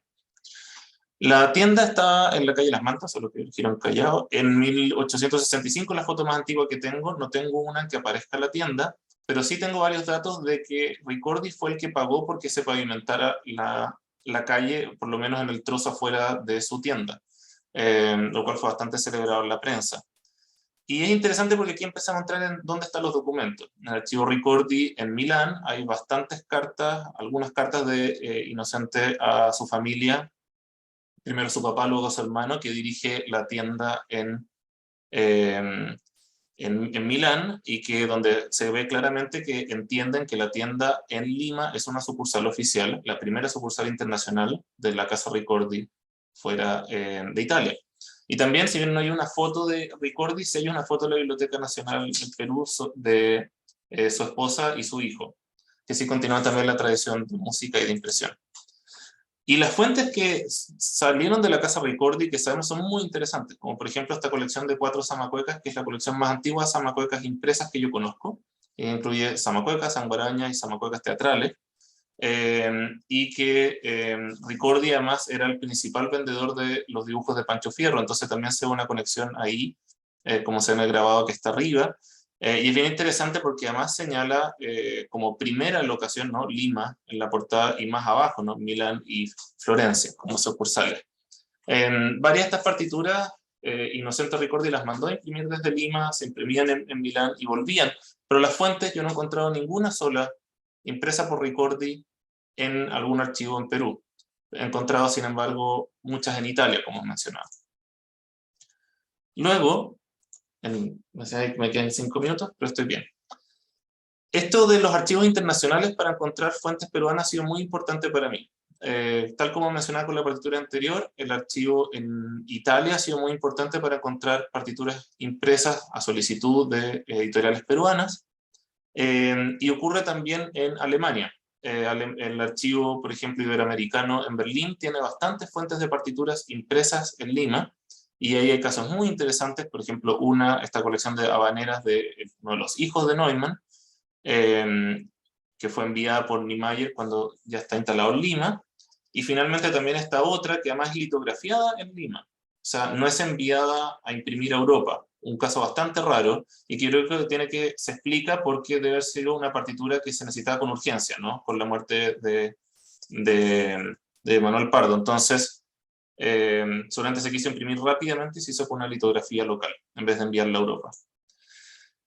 La tienda está en la calle Las Mantas, solo que dijeron Callao. En 1865, la foto más antigua que tengo, no tengo una en que aparezca la tienda, pero sí tengo varios datos de que Ricordi fue el que pagó porque se pavimentara la calle, por lo menos en el trozo afuera de su tienda, lo cual fue bastante celebrado en la prensa. Y es interesante porque aquí empezamos a entrar en dónde están los documentos. En el archivo Ricordi en Milán hay bastantes cartas, algunas cartas de Innocente a su familia, primero su papá, luego a su hermano, que dirige la tienda en Milán, y que donde se ve claramente que entienden que la tienda en Lima es una sucursal oficial, la primera sucursal internacional de la Casa Ricordi fuera de Italia. Y también, si bien no hay una foto de Ricordi, sí hay una foto de la Biblioteca Nacional del Perú de su esposa y su hijo, que sí continúa también la tradición de música y de impresión. Y las fuentes que salieron de la Casa Ricordi, que sabemos son muy interesantes, como por ejemplo esta colección de 4 zamacuecas, que es la colección más antigua de zamacuecas impresas que yo conozco, incluye zamacuecas, sanguarañas y zamacuecas teatrales, y que Ricordi además era el principal vendedor de los dibujos de Pancho Fierro, entonces también se ve una conexión ahí, como se ve en el grabado que está arriba, y es bien interesante porque además señala como primera locación, ¿no?, Lima en la portada, y más abajo, ¿no?, Milán y Florencia como sucursales. Varias de estas partituras Innocente Ricordi las mandó a imprimir desde Lima, se imprimían en Milán y volvían, pero las fuentes yo no he encontrado ninguna sola impresa por Ricordi en algún archivo en Perú. He encontrado, sin embargo, muchas en Italia, como mencionaba. Luego, no sé, me quedan 5 minutos, pero estoy bien. Esto de los archivos internacionales para encontrar fuentes peruanas ha sido muy importante para mí. Tal como mencionaba con la partitura anterior, el archivo en Italia ha sido muy importante para encontrar partituras impresas a solicitud de editoriales peruanas. Y ocurre también en Alemania. El archivo, por ejemplo, iberoamericano en Berlín tiene bastantes fuentes de partituras impresas en Lima, y ahí hay casos muy interesantes, por ejemplo, esta colección de habaneras de uno de los hijos de Neumann, que fue enviada por Niemeyer cuando ya está instalado en Lima, y finalmente también está otra que además es litografiada en Lima, o sea, no es enviada a imprimir a Europa, un caso bastante raro, y que yo creo que se explica porque debe haber sido una partitura que se necesitaba con urgencia, ¿no?, con la muerte de Manuel Pardo. Entonces, solamente se quiso imprimir rápidamente y se hizo con una litografía local, en vez de enviarla a Europa.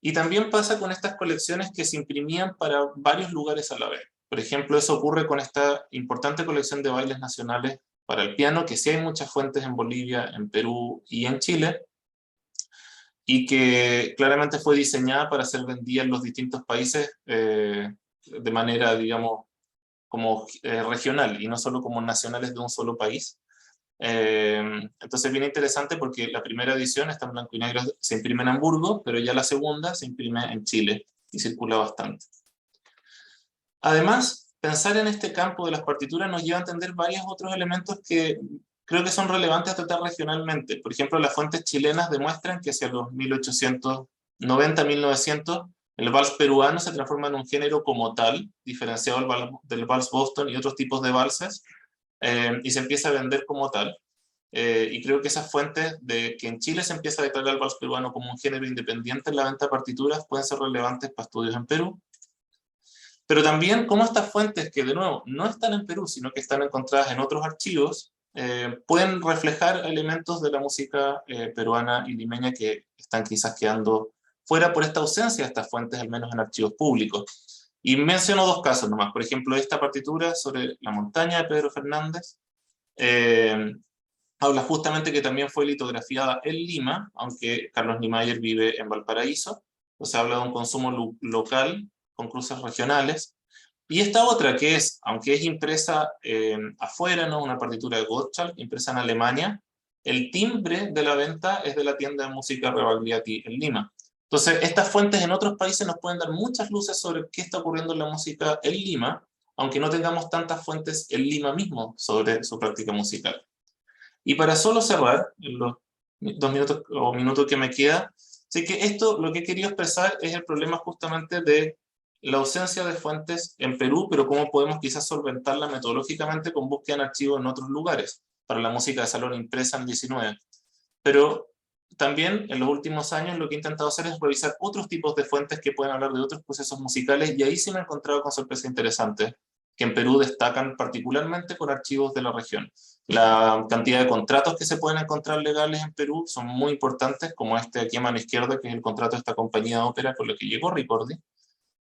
Y también pasa con estas colecciones que se imprimían para varios lugares a la vez. Por ejemplo, eso ocurre con esta importante colección de bailes nacionales para el piano, que sí hay muchas fuentes en Bolivia, en Perú y en Chile, y que claramente fue diseñada para ser vendida en los distintos países de manera, digamos, como regional, y no solo como nacionales de un solo país. Entonces es bien interesante porque la primera edición está en blanco y negro, se imprime en Hamburgo, pero ya la segunda se imprime en Chile y circula bastante. Además, pensar en este campo de las partituras nos lleva a entender varios otros elementos que creo que son relevantes a tratar regionalmente. Por ejemplo, las fuentes chilenas demuestran que hacia los 1890-1900 el vals peruano se transforma en un género como tal, diferenciado del vals Boston y otros tipos de valses, y se empieza a vender como tal. Y creo que esas fuentes de que en Chile se empieza a declarar el vals peruano como un género independiente en la venta de partituras pueden ser relevantes para estudios en Perú. Pero también cómo estas fuentes, que de nuevo no están en Perú, sino que están encontradas en otros archivos, pueden reflejar elementos de la música peruana y limeña que están quizás quedando fuera por esta ausencia de estas fuentes, al menos en archivos públicos. Y menciono dos casos nomás. Por ejemplo, esta partitura sobre la montaña de Pedro Fernández habla justamente que también fue litografiada en Lima, aunque Carlos Niemeyer vive en Valparaíso. Entonces habla de un consumo local con cruces regionales. Y esta otra que es, aunque es impresa afuera, ¿no? Una partitura de Gottschalk, impresa en Alemania, el timbre de la venta es de la tienda de música Rebagliati en Lima. Entonces, estas fuentes en otros países nos pueden dar muchas luces sobre qué está ocurriendo en la música en Lima, aunque no tengamos tantas fuentes en Lima mismo sobre su práctica musical. Y para solo cerrar, en los 2 minutos o minutos que me queda, sé que esto lo que he querido expresar es el problema justamente de la ausencia de fuentes en Perú, pero cómo podemos quizás solventarla metodológicamente con búsqueda en archivos en otros lugares, para la música de salón impresa en 19. Pero también en los últimos años lo que he intentado hacer es revisar otros tipos de fuentes que pueden hablar de otros procesos musicales, y ahí sí me he encontrado con sorpresas interesantes, que en Perú destacan particularmente con archivos de la región. La cantidad de contratos que se pueden encontrar legales en Perú son muy importantes, como este aquí a mano izquierda, que es el contrato de esta compañía de ópera con la que llegó Ricordi.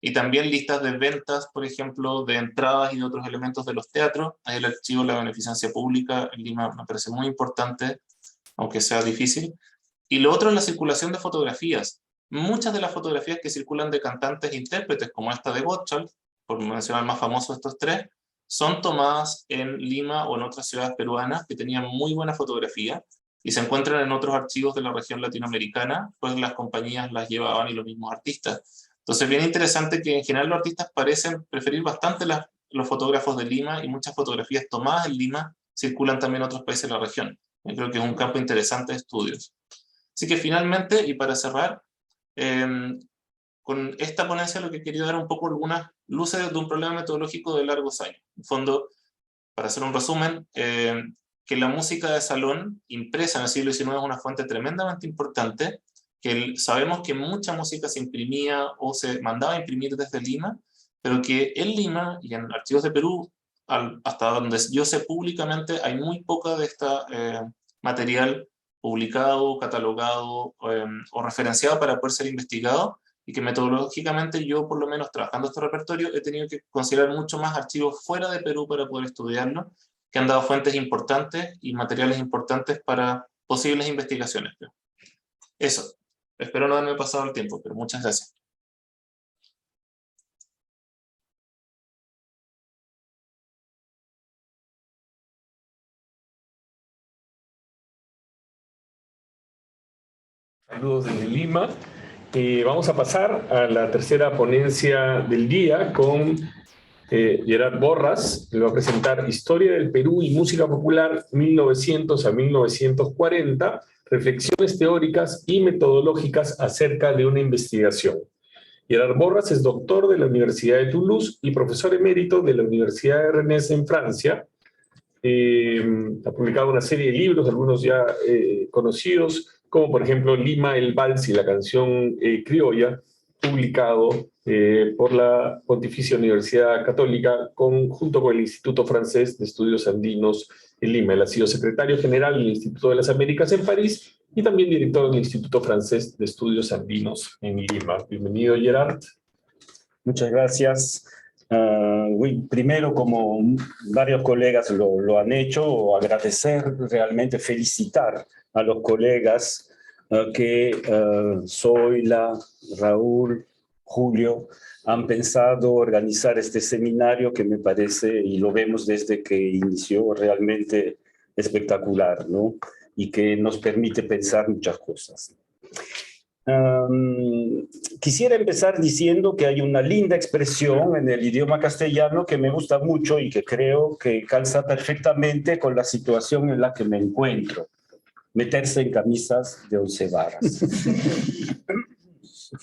Y también listas de ventas, por ejemplo, de entradas y de otros elementos de los teatros. Ahí el archivo de la beneficencia pública en Lima me parece muy importante, aunque sea difícil. Y lo otro es la circulación de fotografías. Muchas de las fotografías que circulan de cantantes e intérpretes, como esta de Gottschalk, por mencionar el más famoso de estos tres, son tomadas en Lima o en otras ciudades peruanas que tenían muy buena fotografía y se encuentran en otros archivos de la región latinoamericana, pues las compañías las llevaban y los mismos artistas. Entonces, bien interesante que en general los artistas parecen preferir bastante los fotógrafos de Lima, y muchas fotografías tomadas en Lima circulan también en otros países de la región. Yo creo que es un campo interesante de estudios. Así que finalmente, y para cerrar, con esta ponencia lo que he querido dar un poco algunas luces de un problema metodológico de largos años. En fondo, para hacer un resumen, que la música de salón impresa en el siglo XIX es una fuente tremendamente importante, que sabemos que mucha música se imprimía o se mandaba a imprimir desde Lima, pero que en Lima y en archivos de Perú, hasta donde yo sé públicamente, hay muy poca de esta material publicado, catalogado o referenciado para poder ser investigado, y que metodológicamente yo, por lo menos trabajando este repertorio, he tenido que considerar mucho más archivos fuera de Perú para poder estudiarlo, que han dado fuentes importantes y materiales importantes para posibles investigaciones. Eso. Espero no haberme pasado el tiempo, pero muchas gracias. Saludos desde Lima. Vamos a pasar a la tercera ponencia del día con Gerard Borras, que va a presentar Historia del Perú y Música Popular 1900 a 1940, reflexiones teóricas y metodológicas acerca de una investigación. Gerard Borras es doctor de la Universidad de Toulouse y profesor emérito de la Universidad de Rennes en Francia. Ha publicado una serie de libros, algunos ya conocidos, como por ejemplo Lima, el Vals y la canción criolla, publicado por la Pontificia Universidad Católica junto con el Instituto Francés de Estudios Andinos en Lima. Él ha sido secretario general del Instituto de las Américas en París y también director del Instituto Francés de Estudios Andinos en Lima. Bienvenido, Gerard. Muchas gracias. Primero, como varios colegas lo han hecho, agradecer, realmente felicitar a los colegas que Zoila, Raúl, Julio, han pensado organizar este seminario que me parece, y lo vemos desde que inició, realmente espectacular, ¿no? Y que nos permite pensar muchas cosas. Quisiera empezar diciendo que hay una linda expresión en el idioma castellano que me gusta mucho y que creo que calza perfectamente con la situación en la que me encuentro: meterse en camisas de 11 varas.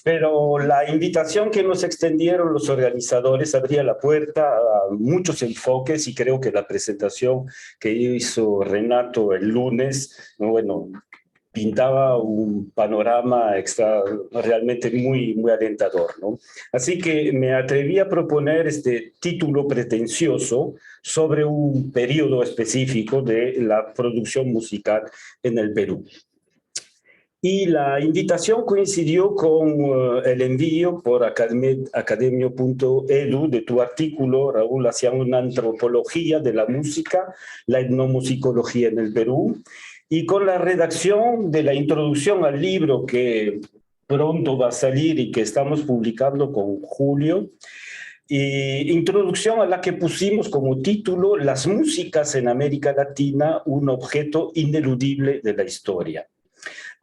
Pero la invitación que nos extendieron los organizadores abría la puerta a muchos enfoques, y creo que la presentación que hizo Renato el lunes, bueno, pintaba un panorama realmente muy, muy alentador, ¿no? Así que me atreví a proponer este título pretencioso sobre un periodo específico de la producción musical en el Perú. Y la invitación coincidió con el envío por academio.edu de tu artículo, Raúl, hacia una antropología de la música, la etnomusicología en el Perú, y con la redacción de la introducción al libro que pronto va a salir y que estamos publicando con Julio, y introducción a la que pusimos como título Las músicas en América Latina, un objeto ineludible de la historia.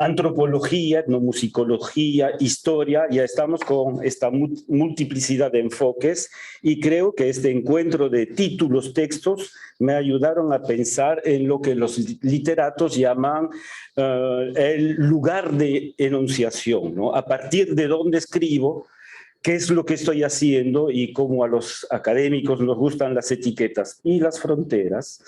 Antropología, etnomusicología, historia, ya estamos con esta multiplicidad de enfoques y creo que este encuentro de títulos, textos, me ayudaron a pensar en lo que los literatos llaman el lugar de enunciación, ¿no? A partir de dónde escribo, qué es lo que estoy haciendo y cómo a los académicos nos gustan las etiquetas y las fronteras,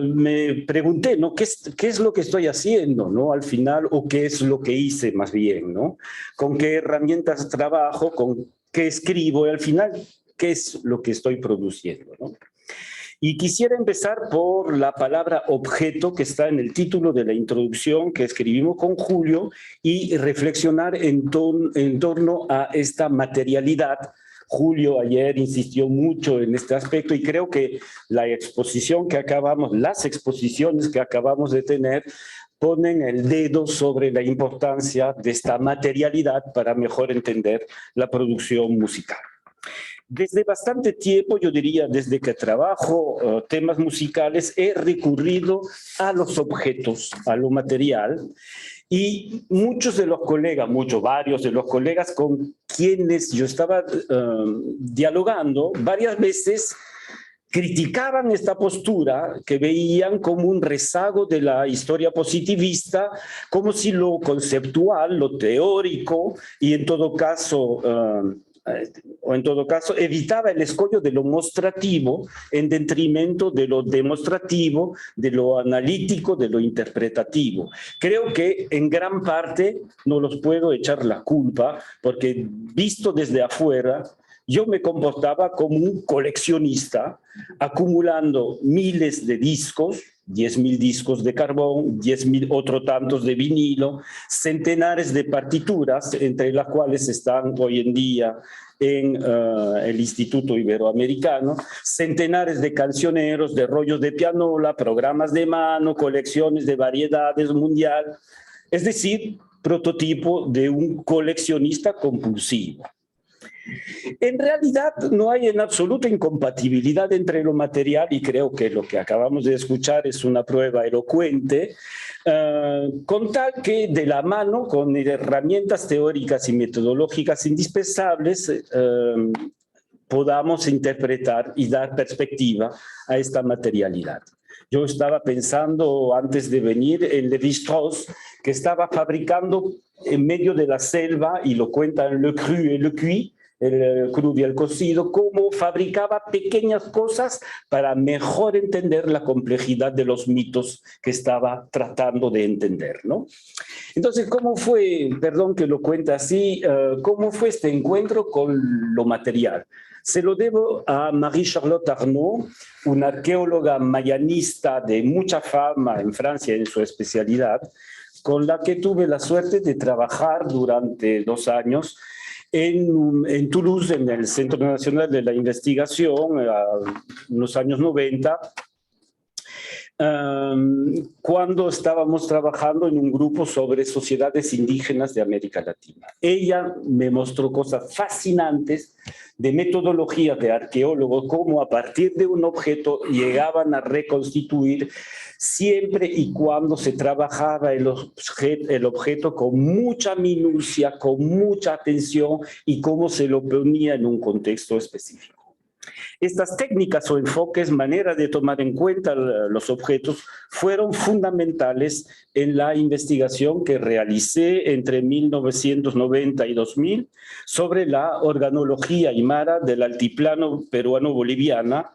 me pregunté, ¿no? ¿Qué es lo que estoy haciendo, ¿no? Al final, o qué es lo que hice más bien, ¿no? ¿Con qué herramientas trabajo? ¿Con qué escribo? Y al final, ¿qué es lo que estoy produciendo, ¿no? Y quisiera empezar por la palabra objeto que está en el título de la introducción que escribimos con Julio y reflexionar en torno a esta materialidad. Julio ayer insistió mucho en este aspecto y creo que las exposiciones que acabamos de tener ponen el dedo sobre la importancia de esta materialidad para mejor entender la producción musical. Desde bastante tiempo, yo diría desde que trabajo temas musicales, he recurrido a los objetos, a lo material, y varios de los colegas con quienes yo estaba dialogando, varias veces criticaban esta postura que veían como un rezago de la historia positivista, como si lo conceptual, lo teórico y en todo caso evitaba el escollo de lo mostrativo en detrimento de lo demostrativo, de lo analítico, de lo interpretativo. Creo que en gran parte no los puedo echar la culpa, porque visto desde afuera, yo me comportaba como un coleccionista, acumulando miles de discos, 10.000 discos de carbón, 10.000 otros tantos de vinilo, centenares de partituras, entre las cuales están hoy en día en el Instituto Iberoamericano, centenares de cancioneros, de rollos de pianola, programas de mano, colecciones de variedades mundial, es decir, prototipo de un coleccionista compulsivo. En realidad no hay en absoluta incompatibilidad entre lo material y creo que lo que acabamos de escuchar es una prueba elocuente, con tal que de la mano con herramientas teóricas y metodológicas indispensables podamos interpretar y dar perspectiva a esta materialidad. Yo estaba pensando antes de venir en Lévi-Strauss, que estaba fabricando en medio de la selva, y lo cuentan Le Cru et Le Cuit, el crudo y el cocido, cómo fabricaba pequeñas cosas para mejor entender la complejidad de los mitos que estaba tratando de entender, ¿no? Entonces, ¿cómo fue, perdón que lo cuente así, cómo fue este encuentro con lo material? Se lo debo a Marie-Charlotte Arnaud, una arqueóloga mayanista de mucha fama en Francia en su especialidad, con la que tuve la suerte de trabajar durante 2 años en Toulouse, en el Centro Nacional de la Investigación, en los años 90, cuando estábamos trabajando en un grupo sobre sociedades indígenas de América Latina. Ella me mostró cosas fascinantes de metodología de arqueólogos, cómo a partir de un objeto llegaban a reconstituir siempre y cuando se trabajaba el objeto con mucha minucia, con mucha atención y cómo se lo ponía en un contexto específico. Estas técnicas o enfoques, manera de tomar en cuenta los objetos, fueron fundamentales en la investigación que realicé entre 1990 y 2000 sobre la organología aymara del altiplano peruano-boliviano,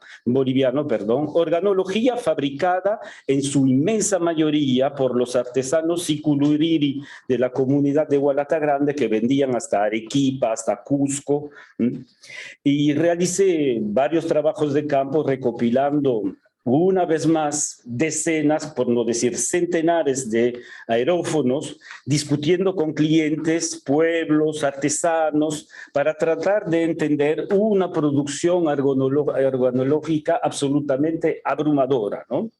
organología fabricada en su inmensa mayoría por los artesanos siculuriri de la comunidad de Hualata Grande, que vendían hasta Arequipa, hasta Cusco, y realicé varios trabajos de campo recopilando una vez más decenas, por no decir centenares de aerófonos, discutiendo con clientes, pueblos, artesanos, para tratar de entender una producción organológica absolutamente abrumadora, ¿no?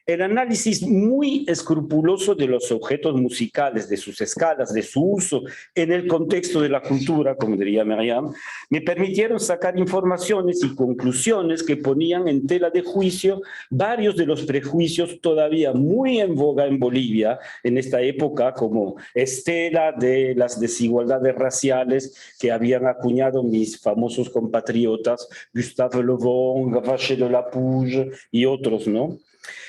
El análisis muy escrupuloso de los objetos musicales, de sus escalas, de su uso en el contexto de la cultura, como diría Miriam, me permitieron sacar informaciones y conclusiones que ponían en tela de juicio varios de los prejuicios todavía muy en boga en Bolivia en esta época, como estela de las desigualdades raciales que habían acuñado mis famosos compatriotas Gustave Le Bon, Vacher de la Puge y otros, ¿no?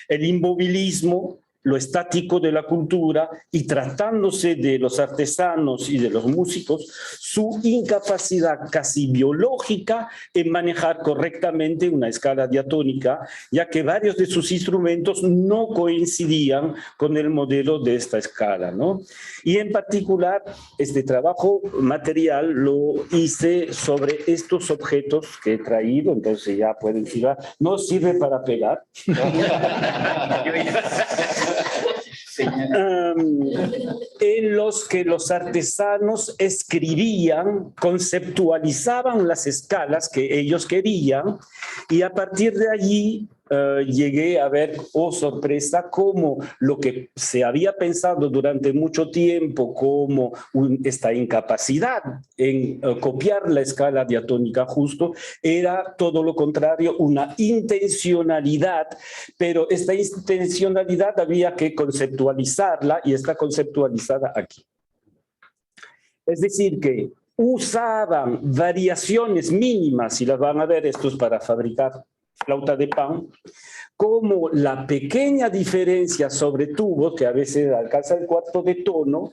El inmovilismo, lo estático de la cultura, y tratándose de los artesanos y de los músicos, su incapacidad casi biológica en manejar correctamente una escala diatónica, ya que varios de sus instrumentos no coincidían con el modelo de esta escala, ¿no? Y en particular, este trabajo material lo hice sobre estos objetos que he traído, entonces ya pueden decir, no sirve para pegar. En los que los artesanos escribían, conceptualizaban las escalas que ellos querían, y a partir de allí llegué a ver, oh sorpresa, cómo lo que se había pensado durante mucho tiempo como esta incapacidad en copiar la escala diatónica justo, era todo lo contrario, una intencionalidad, pero esta intencionalidad había que conceptualizarla, y está conceptualizada aquí. Es decir, que usaban variaciones mínimas, y las van a ver, esto es para fabricar flauta de pan, como la pequeña diferencia sobre tubos, que a veces alcanza el cuarto de tono,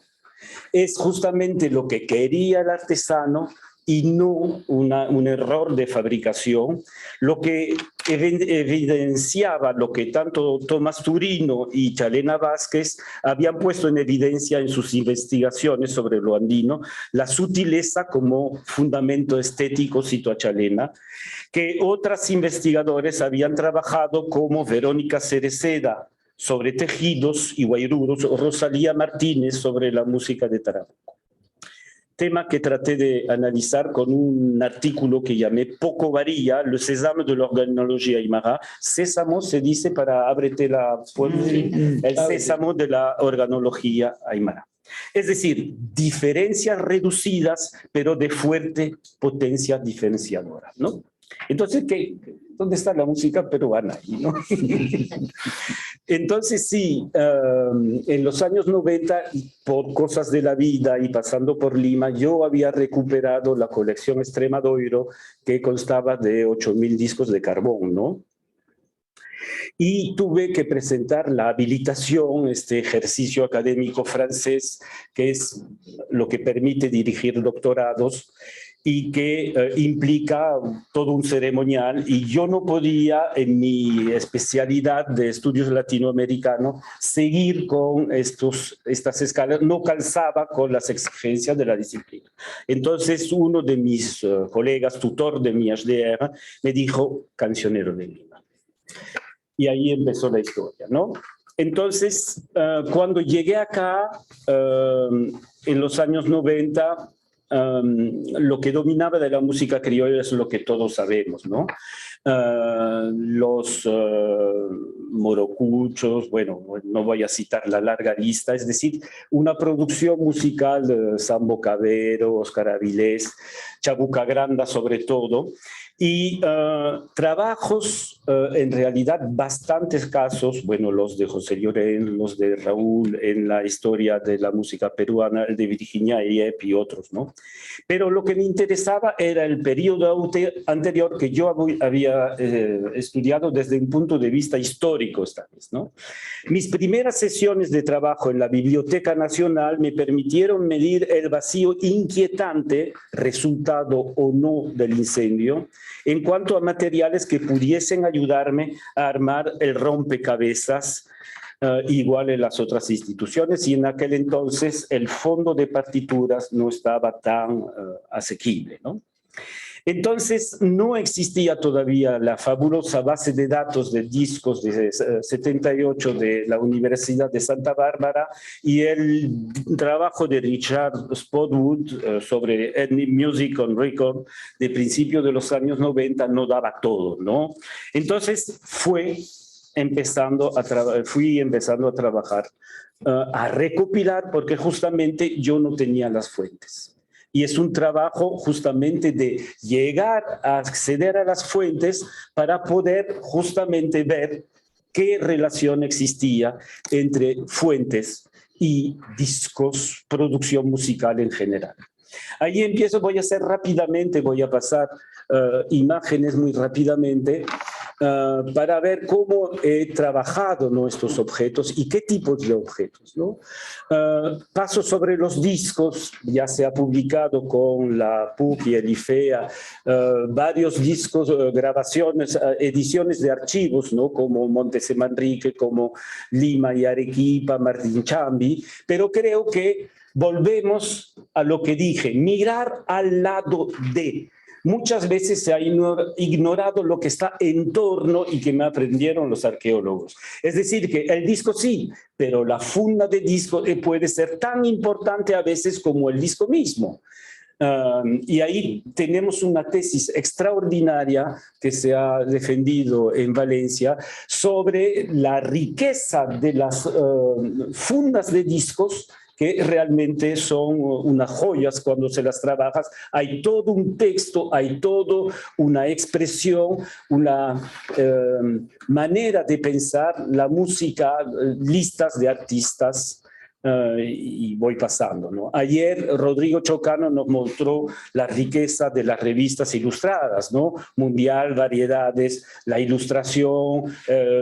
es justamente lo que quería el artesano y no un error de fabricación, lo que evidenciaba lo que tanto Tomás Turino y Chalena Vázquez habían puesto en evidencia en sus investigaciones sobre lo andino, la sutileza como fundamento estético, cito a Chalena, que otras investigadores habían trabajado, como Verónica Cereceda sobre tejidos y guairuros, o Rosalía Martínez sobre la música de Tarabuco. Tema que traté de analizar con un artículo que llamé Poco varía, le sésame de l'organologie aymara. Sésamo se dice para ábrete la puerta, el sésamo de la organología aymara. Es decir, diferencias reducidas, pero de fuerte potencia diferenciadora, ¿no? Entonces, ¿dónde está la música peruana ahí, no? Entonces, sí, en los años 90, por cosas de la vida y pasando por Lima, yo había recuperado la colección Extremadoiro, que constaba de 8.000 discos de carbón, ¿no? Y tuve que presentar la habilitación, este ejercicio académico francés, que es lo que permite dirigir doctorados, y que implica todo un ceremonial, y yo no podía, en mi especialidad de estudios latinoamericanos, seguir con estas escalas, no calzaba con las exigencias de la disciplina. Entonces uno de mis colegas, tutor de mi HDR, me dijo Cancionero de Lima. Y ahí empezó la historia, ¿no? Entonces, cuando llegué acá, en los años 90, lo que dominaba de la música criolla es lo que todos sabemos, ¿no? Los morocuchos, bueno, no voy a citar la larga lista, es decir, una producción musical de Sambo Cabero, Óscar Avilés, Chabuca Granda sobre todo, y trabajos en realidad bastante escasos, bueno, los de José Llorén, los de Raúl en la historia de la música peruana, el de Virginia Yep y otros, ¿no? Pero lo que me interesaba era el periodo anterior que yo había estudiado desde un punto de vista histórico esta vez, ¿no? Mis primeras sesiones de trabajo en la Biblioteca Nacional me permitieron medir el vacío inquietante, resultado o no del incendio, en cuanto a materiales que pudiesen ayudarme a armar el rompecabezas igual en las otras instituciones, y en aquel entonces el fondo de partituras no estaba tan asequible, ¿no? Entonces no existía todavía la fabulosa base de datos de discos de 78 de la Universidad de Santa Bárbara, y el trabajo de Richard Spotwood sobre Ethnic Music on Record de principios de los años 90 no daba todo, ¿no? Entonces fui empezando a trabajar, a recopilar, porque justamente yo no tenía las fuentes. Y es un trabajo justamente de llegar a acceder a las fuentes para poder justamente ver qué relación existía entre fuentes y discos, producción musical en general. Ahí empiezo, voy a hacer rápidamente, voy a pasar imágenes muy rápidamente para ver cómo he trabajado, ¿no?, estos objetos y qué tipos de objetos, ¿no? Paso sobre los discos, ya se ha publicado con la PUC y el IFEA varios discos, grabaciones, ediciones de archivos, ¿no?, como Montes de Manrique, como Lima y Arequipa, Martín Chambi, pero creo que volvemos a lo que dije, mirar al lado de. Muchas veces se ha ignorado lo que está en torno y que me aprendieron los arqueólogos. Es decir, que el disco sí, pero la funda de disco puede ser tan importante a veces como el disco mismo. Y ahí tenemos una tesis extraordinaria que se ha defendido en Valencia sobre la riqueza de las fundas de discos, que realmente son unas joyas cuando se las trabajas. Hay todo un texto, hay toda una expresión, una manera de pensar la música, listas de artistas, y voy pasando, ¿no? Ayer Rodrigo Chocano nos mostró la riqueza de las revistas ilustradas, ¿no? Mundial, Variedades, La Ilustración,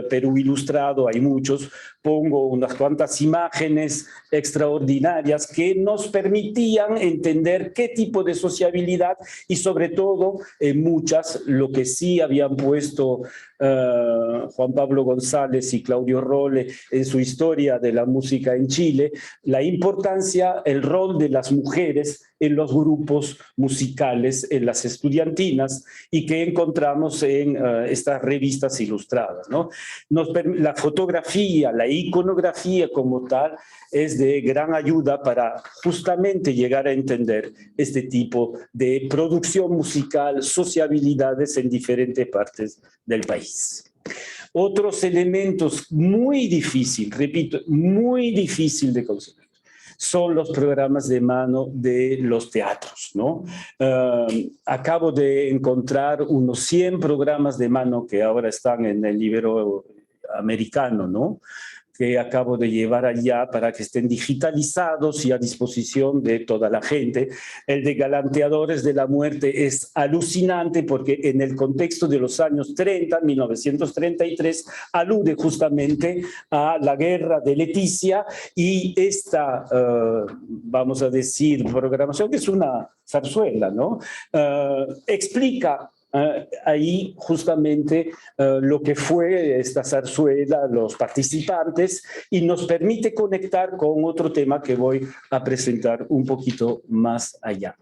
Perú Ilustrado, hay muchos. Pongo unas cuantas imágenes extraordinarias que nos permitían entender qué tipo de sociabilidad y sobre todo muchas, lo que sí habían puesto Juan Pablo González y Claudio Rolle en su historia de la música en Chile, la importancia, el rol de las mujeres en los grupos musicales, en las estudiantinas, y que encontramos en estas revistas ilustradas, ¿no? La fotografía, la iconografía como tal, es de gran ayuda para justamente llegar a entender este tipo de producción musical, sociabilidades en diferentes partes del país. Otros elementos muy difícil, repito, muy difícil de conseguir, son los programas de mano de los teatros, ¿no? Acabo de encontrar unos 100 programas de mano que ahora están en el libro americano, ¿no?, que acabo de llevar allá para que estén digitalizados y a disposición de toda la gente. El de Galanteadores de la Muerte es alucinante porque en el contexto de los años 30, 1933, alude justamente a la guerra de Leticia, y esta, vamos a decir, programación, que es una zarzuela, ¿no? Explica ahí justamente lo que fue esta zarzuela, los participantes, y nos permite conectar con otro tema que voy a presentar un poquito más allá.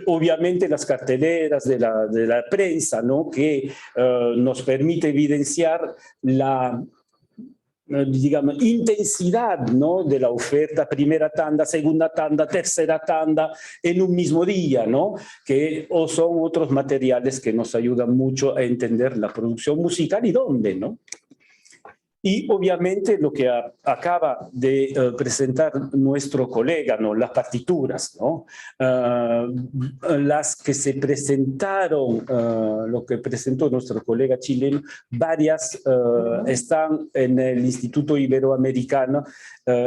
Obviamente las carteleras de la prensa, ¿no?, que nos permite evidenciar la, digamos, intensidad, ¿no?, de la oferta, primera tanda, segunda tanda, tercera tanda, en un mismo día, ¿no?, que o son otros materiales que nos ayudan mucho a entender la producción musical y dónde, ¿no? Y obviamente lo que acaba de presentar nuestro colega, ¿no? Las partituras, ¿no? Las que se presentaron, lo que presentó nuestro colega chileno, varias están en el Instituto Iberoamericano,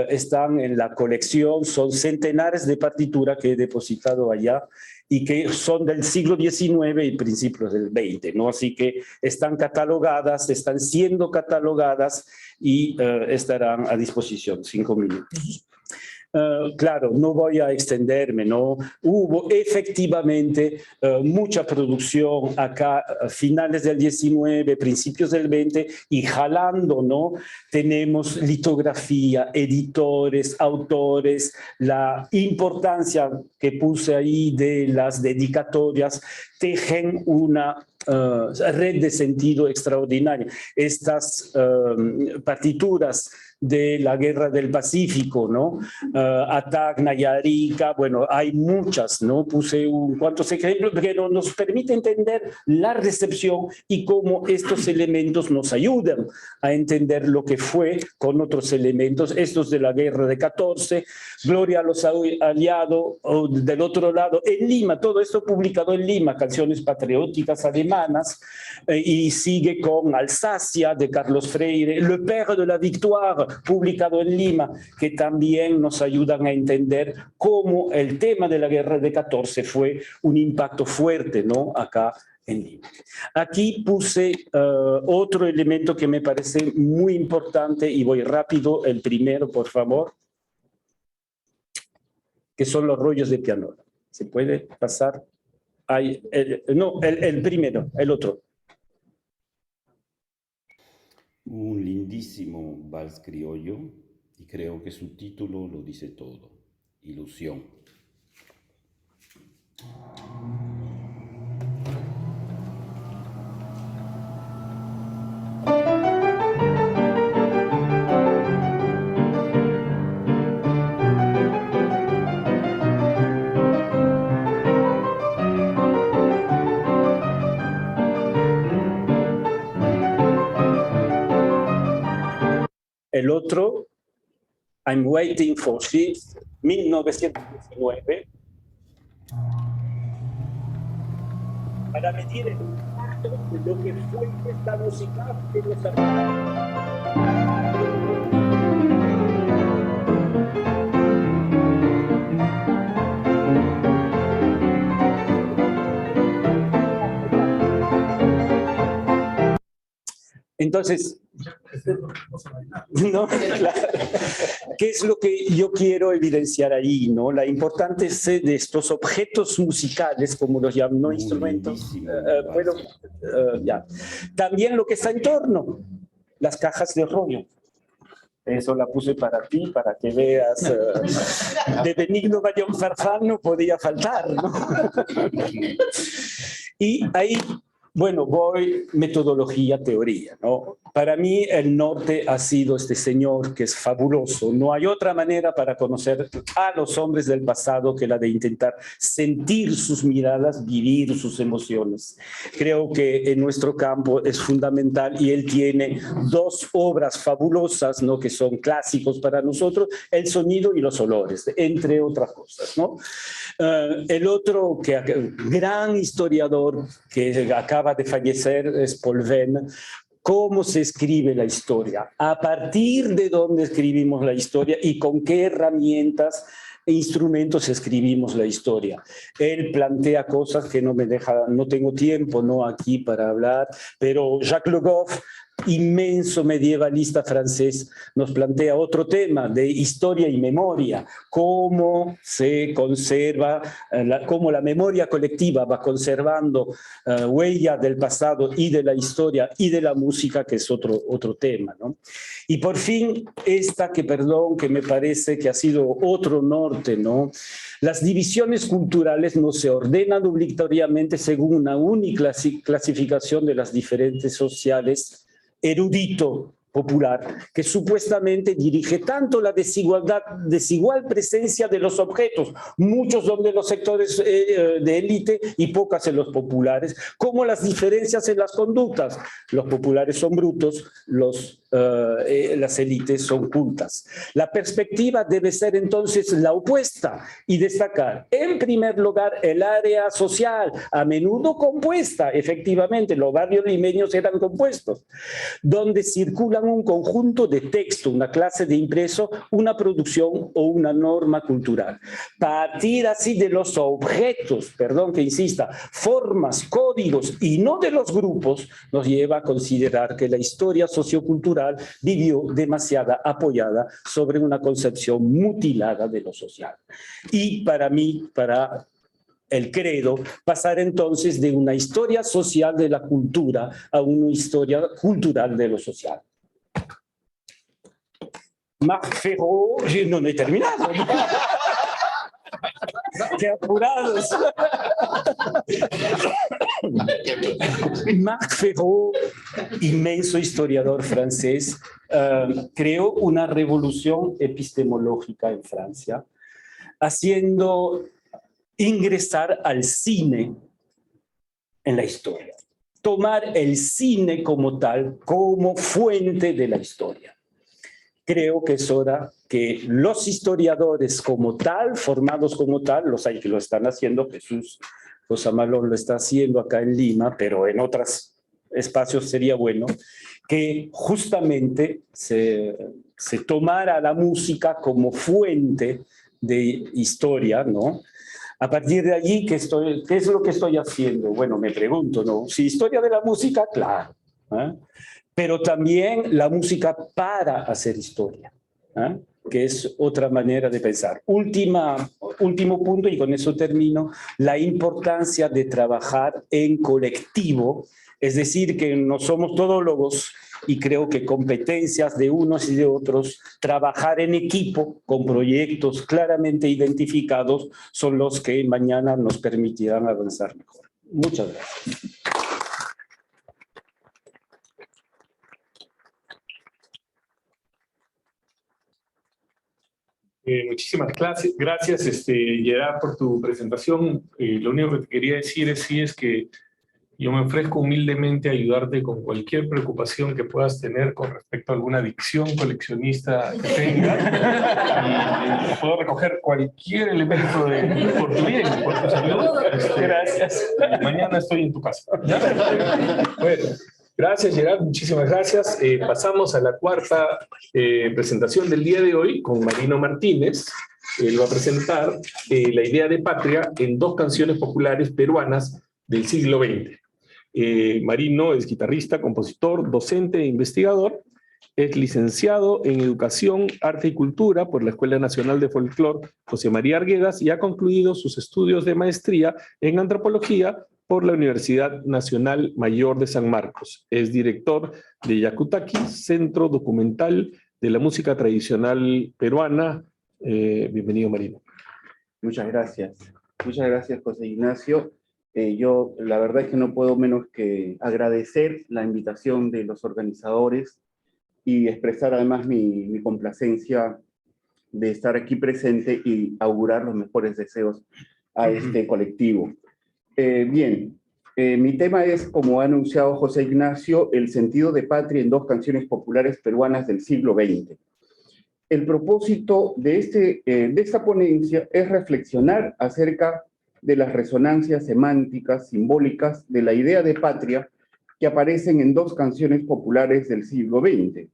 están en la colección, son centenares de partituras que he depositado allá y que son del siglo XIX y principios del XX, ¿no? Así que están catalogadas, están siendo catalogadas y estarán a disposición 5 minutos. Claro, no voy a extenderme, ¿no? Hubo efectivamente mucha producción acá a finales del 19, principios del 20 y jalando, ¿no? Tenemos litografía, editores, autores, la importancia que puse ahí de las dedicatorias tejen una red de sentido extraordinaria. Estas partituras de la Guerra del Pacífico, ¿no? Tacna y Arica, bueno, hay muchas, ¿no? Puse cuantos ejemplos, pero nos permite entender la recepción y cómo estos elementos nos ayudan a entender lo que fue con otros elementos, estos de la Guerra de 14, Gloria a los aliados, o del otro lado, en Lima, todo esto publicado en Lima, canciones patrióticas alemanas, y sigue con Alsacia, de Carlos Freire, Le Père de la Victoire, publicado en Lima, que también nos ayudan a entender cómo el tema de la Guerra de 14 fue un impacto fuerte, ¿no? Acá en Lima. Aquí puse otro elemento que me parece muy importante y voy rápido, el primero, por favor, que son los rollos de pianola. ¿Se puede pasar? No, el primero, el otro. Un lindísimo vals criollo, y creo que su título lo dice todo: Ilusión. El otro, I'm Waiting for She, 1919, para medir el impacto de lo que fue esta música que nos Entonces, ¿no? Claro. ¿Qué es lo que yo quiero evidenciar ahí, ¿no? La importancia de estos objetos musicales, como los llaman, no instrumentos. Ya. También lo que está en torno, las cajas de rollo. Eso la puse para ti, para que veas. De Benigno Bayón Farfán no podía faltar, ¿no? Y ahí, bueno, voy metodología, teoría, ¿no? Para mí el norte ha sido este señor que es fabuloso. No hay otra manera para conocer a los hombres del pasado que la de intentar sentir sus miradas, vivir sus emociones. Creo que en nuestro campo es fundamental y él tiene dos obras fabulosas, ¿no? Que son clásicos para nosotros, el sonido y los olores, entre otras cosas, ¿no? El otro gran historiador que acaba de fallecer es Paul Venn. ¿Cómo se escribe la historia? ¿A partir de dónde escribimos la historia y con qué herramientas e instrumentos escribimos la historia? Él plantea cosas que no tengo tiempo, ¿no? Aquí para hablar, pero Jacques Le Goff, inmenso medievalista francés, nos plantea otro tema de historia y memoria, cómo se conserva, cómo la memoria colectiva va conservando huella del pasado y de la historia y de la música, que es otro tema, ¿no? Y por fin esta que me parece que ha sido otro norte, ¿no? Las divisiones culturales no se ordenan obligatoriamente según una única clasificación de las diferentes sociales, erudito popular, que supuestamente dirige tanto la desigual presencia de los objetos, muchos son de los sectores de élite y pocas en los populares, como las diferencias en las conductas. Los populares son brutos, los las élites son cultas. La perspectiva debe ser entonces la opuesta y destacar, en primer lugar, el área social, a menudo compuesta, efectivamente, los barrios limeños eran compuestos, donde circulan un conjunto de texto, una clase de impreso, una producción o una norma cultural. Partir así de los objetos, perdón que insista, formas, códigos y no de los grupos, nos lleva a considerar que la historia sociocultural vivió demasiada apoyada sobre una concepción mutilada de lo social. Y para mí, para el credo, pasar entonces de una historia social de la cultura a una historia cultural de lo social. Marc Ferro, no he terminado. ¡Qué apurados! Marc Ferro, inmenso historiador francés, creó una revolución epistemológica en Francia, haciendo ingresar al cine en la historia. Tomar el cine como tal, como fuente de la historia. Creo que es hora que los historiadores como tal, formados como tal, los hay que lo están haciendo, Jesús Osamalón lo está haciendo acá en Lima, pero en otros espacios sería bueno, que justamente se tomara la música como fuente de historia, ¿no? A partir de allí, ¿qué es lo que estoy haciendo? Bueno, me pregunto, ¿no? Si historia de la música, claro, ¿eh? Pero también la música para hacer historia, ¿eh? Que es otra manera de pensar. Último punto, y con eso termino, la importancia de trabajar en colectivo, es decir, que no somos todólogos, y creo que competencias de unos y de otros, trabajar en equipo con proyectos claramente identificados, son los que mañana nos permitirán avanzar mejor. Muchas gracias. Muchísimas gracias, Gerard, por tu presentación. Lo único que te quería decir es que yo me ofrezco humildemente a ayudarte con cualquier preocupación que puedas tener con respecto a alguna adicción coleccionista que tengas. Y puedo recoger cualquier elemento por tu bien, por tu salud. Gracias. Mañana estoy en tu casa. Bueno. Gracias, Gerard, muchísimas gracias. Pasamos a la cuarta presentación del día de hoy con Marino Martínez. Él va a presentar la idea de patria en 2 canciones populares peruanas del siglo XX. Marino es guitarrista, compositor, docente e investigador. Es licenciado en Educación, Arte y Cultura por la Escuela Nacional de Folclor José María Arguedas y ha concluido sus estudios de maestría en Antropología por la Universidad Nacional Mayor de San Marcos. Es director de Yakutaki, Centro Documental de la Música Tradicional Peruana. Bienvenido, Marino. Muchas gracias. Muchas gracias, José Ignacio. Yo la verdad es que no puedo menos que agradecer la invitación de los organizadores y expresar además mi complacencia de estar aquí presente y augurar los mejores deseos a este colectivo. Mi tema es, como ha anunciado José Ignacio, el sentido de patria en 2 canciones populares peruanas del siglo XX. El propósito de esta ponencia es reflexionar acerca de las resonancias semánticas, simbólicas de la idea de patria que aparecen en 2 canciones populares del siglo XX.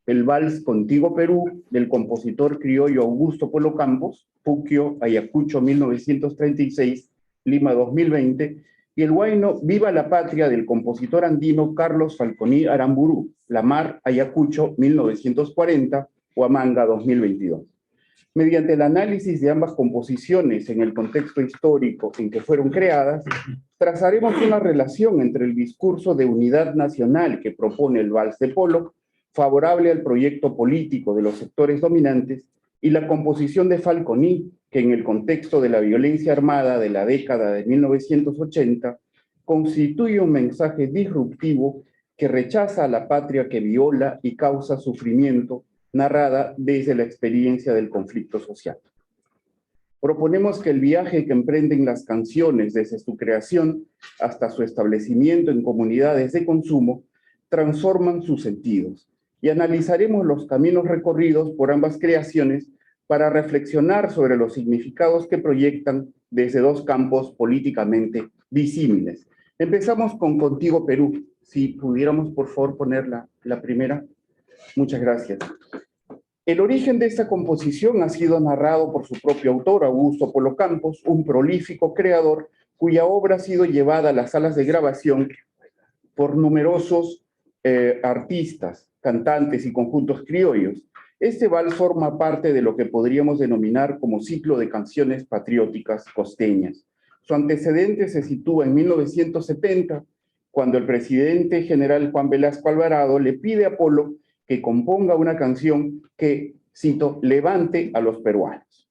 El Vals Contigo Perú, del compositor criollo Augusto Polo Campos, Puquio, Ayacucho, 1936, Lima 2020, y el huayno Viva la Patria del compositor andino Carlos Falconi Aramburú, La Mar, Ayacucho, 1940, Huamanga 2022. Mediante el análisis de ambas composiciones en el contexto histórico en que fueron creadas, trazaremos una relación entre el discurso de unidad nacional que propone el Vals de Polo, favorable al proyecto político de los sectores dominantes, y la composición de Falconi, que en el contexto de la violencia armada de la década de 1980 constituye un mensaje disruptivo que rechaza a la patria que viola y causa sufrimiento, narrada desde la experiencia del conflicto social. Proponemos que el viaje que emprenden las canciones desde su creación hasta su establecimiento en comunidades de consumo transforman sus sentidos, y analizaremos los caminos recorridos por ambas creaciones para reflexionar sobre los significados que proyectan desde dos campos políticamente disímiles. Empezamos con Contigo Perú. Si pudiéramos, por favor, poner la primera. Muchas gracias. El origen de esta composición ha sido narrado por su propio autor, Augusto Polo Campos, un prolífico creador cuya obra ha sido llevada a las salas de grabación por numerosos artistas, cantantes y conjuntos criollos. Este vals forma parte de lo que podríamos denominar como ciclo de canciones patrióticas costeñas. Su antecedente se sitúa en 1970, cuando el presidente general Juan Velasco Alvarado le pide a Polo que componga una canción que, cito, levante a los peruanos.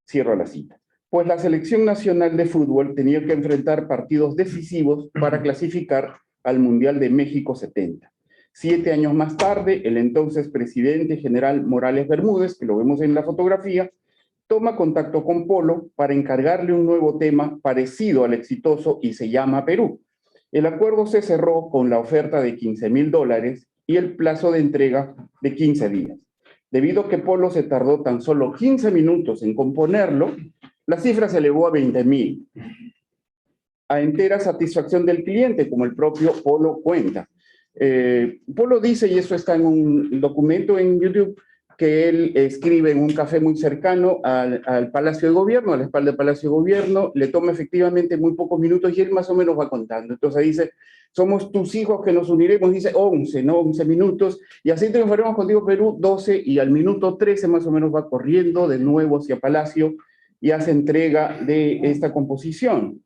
Cierro la cita. Pues la selección nacional de fútbol tenía que enfrentar partidos decisivos para clasificar al Mundial de México 70. 7 años más tarde, el entonces presidente general Morales Bermúdez, que lo vemos en la fotografía, toma contacto con Polo para encargarle un nuevo tema parecido al exitoso Y se llama Perú. El acuerdo se cerró con la oferta de $15,000 y el plazo de entrega de 15 días. Debido a que Polo se tardó tan solo 15 minutos en componerlo, la cifra se elevó a 20,000. A entera satisfacción del cliente, como el propio Polo cuenta. Polo dice, y eso está en un documento en YouTube, que él escribe en un café muy cercano al Palacio de Gobierno, a la espalda del Palacio de Gobierno, le toma efectivamente muy pocos minutos y él más o menos va contando. Entonces dice, somos tus hijos que nos uniremos, dice 11, ¿no? 11 minutos, y así triunfaremos contigo Perú, 12, y al minuto 13 más o menos va corriendo de nuevo hacia Palacio y hace entrega de esta composición.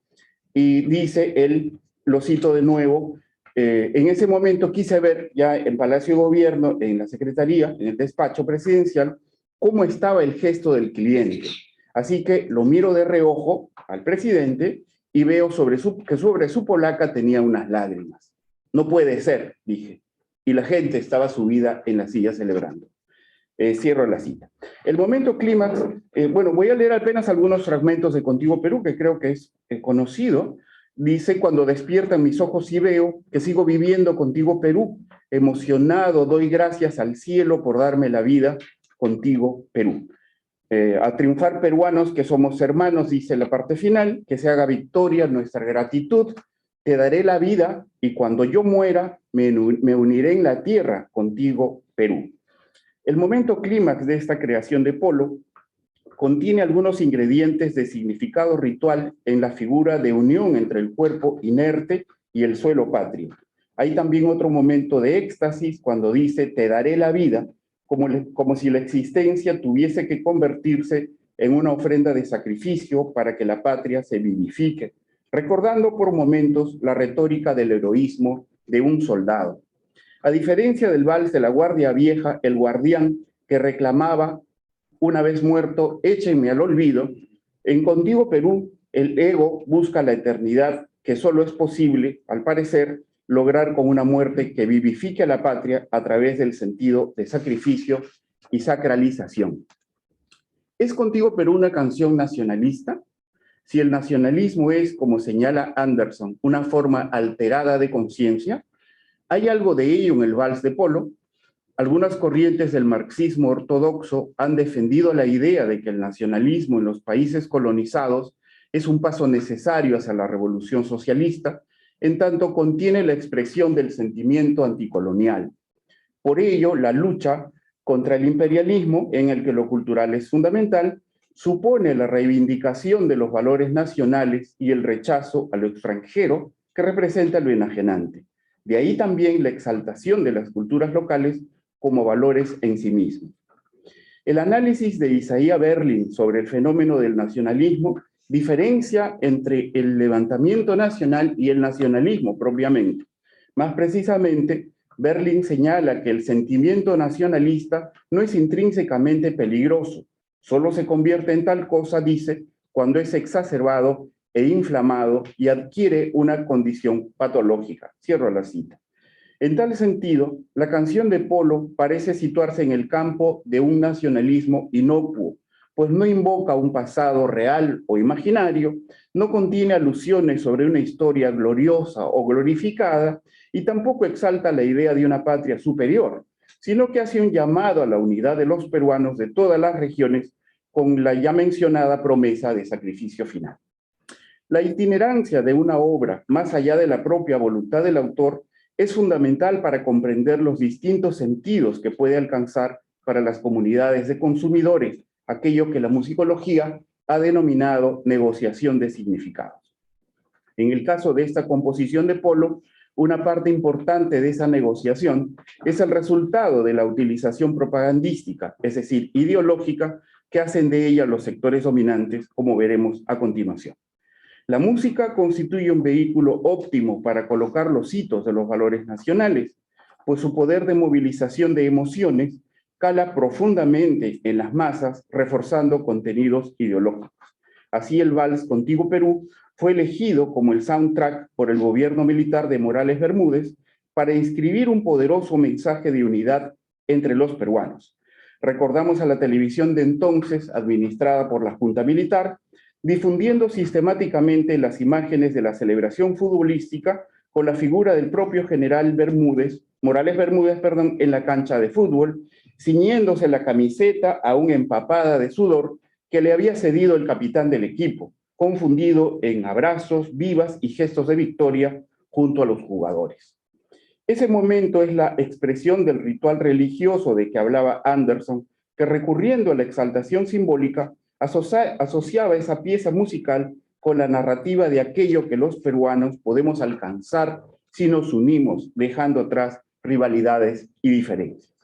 Y dice él, lo cito de nuevo, en ese momento quise ver ya en Palacio de Gobierno, en la Secretaría, en el despacho presidencial, cómo estaba el gesto del cliente. Así que lo miro de reojo al presidente y veo que sobre su polaca tenía unas lágrimas. No puede ser, dije. Y la gente estaba subida en la silla celebrando. Cierro la cita. El momento clímax, bueno, voy a leer apenas algunos fragmentos de Contigo Perú, que creo que es conocido. Dice, cuando despiertan mis ojos y veo que sigo viviendo contigo Perú, emocionado doy gracias al cielo por darme la vida contigo Perú. A triunfar peruanos que somos hermanos, dice la parte final, que se haga victoria nuestra gratitud, te daré la vida y cuando yo muera me uniré en la tierra contigo Perú. El momento clímax de esta creación de Polo contiene algunos ingredientes de significado ritual en la figura de unión entre el cuerpo inerte y el suelo patrio. Hay también otro momento de éxtasis cuando dice, te daré la vida, como si la existencia tuviese que convertirse en una ofrenda de sacrificio para que la patria se vivifique, recordando por momentos la retórica del heroísmo de un soldado. A diferencia del vals de la Guardia Vieja, el guardián que reclamaba una vez muerto, échenme al olvido, en Contigo Perú, el ego busca la eternidad que solo es posible, al parecer, lograr con una muerte que vivifique a la patria a través del sentido de sacrificio y sacralización. ¿Es Contigo Perú una canción nacionalista? Si el nacionalismo es, como señala Anderson, una forma alterada de conciencia, ¿hay algo de ello en el vals de Polo? Algunas corrientes del marxismo ortodoxo han defendido la idea de que el nacionalismo en los países colonizados es un paso necesario hacia la revolución socialista, en tanto contiene la expresión del sentimiento anticolonial. Por ello, la lucha contra el imperialismo, en el que lo cultural es fundamental, supone la reivindicación de los valores nacionales y el rechazo a lo extranjero que representa lo enajenante. De ahí también la exaltación de las culturas locales como valores en sí mismos. El análisis de Isaiah Berlin sobre el fenómeno del nacionalismo diferencia entre el levantamiento nacional y el nacionalismo propiamente. Más precisamente, Berlin señala que el sentimiento nacionalista no es intrínsecamente peligroso, solo se convierte en tal cosa, dice, cuando es exacerbado e inflamado y adquiere una condición patológica. Cierro la cita. En tal sentido, la canción de Polo parece situarse en el campo de un nacionalismo inocuo, pues no invoca un pasado real o imaginario, no contiene alusiones sobre una historia gloriosa o glorificada, y tampoco exalta la idea de una patria superior, sino que hace un llamado a la unidad de los peruanos de todas las regiones con la ya mencionada promesa de sacrificio final. La itinerancia de una obra, más allá de la propia voluntad del autor, es fundamental para comprender los distintos sentidos que puede alcanzar para las comunidades de consumidores, aquello que la musicología ha denominado negociación de significados. En el caso de esta composición de Polo, una parte importante de esa negociación es el resultado de la utilización propagandística, es decir, ideológica, que hacen de ella los sectores dominantes, como veremos a continuación. La música constituye un vehículo óptimo para colocar los hitos de los valores nacionales, pues su poder de movilización de emociones cala profundamente en las masas, reforzando contenidos ideológicos. Así el vals Contigo Perú fue elegido como el soundtrack por el gobierno militar de Morales Bermúdez para inscribir un poderoso mensaje de unidad entre los peruanos. Recordamos a la televisión de entonces, administrada por la Junta Militar, difundiendo sistemáticamente las imágenes de la celebración futbolística con la figura del propio general Morales Bermúdez, en la cancha de fútbol, ciñéndose la camiseta aún empapada de sudor que le había cedido el capitán del equipo, confundido en abrazos, vivas y gestos de victoria junto a los jugadores. Ese momento es la expresión del ritual religioso de que hablaba Anderson, que recurriendo a la exaltación simbólica, asociaba esa pieza musical con la narrativa de aquello que los peruanos podemos alcanzar si nos unimos, dejando atrás rivalidades y diferencias.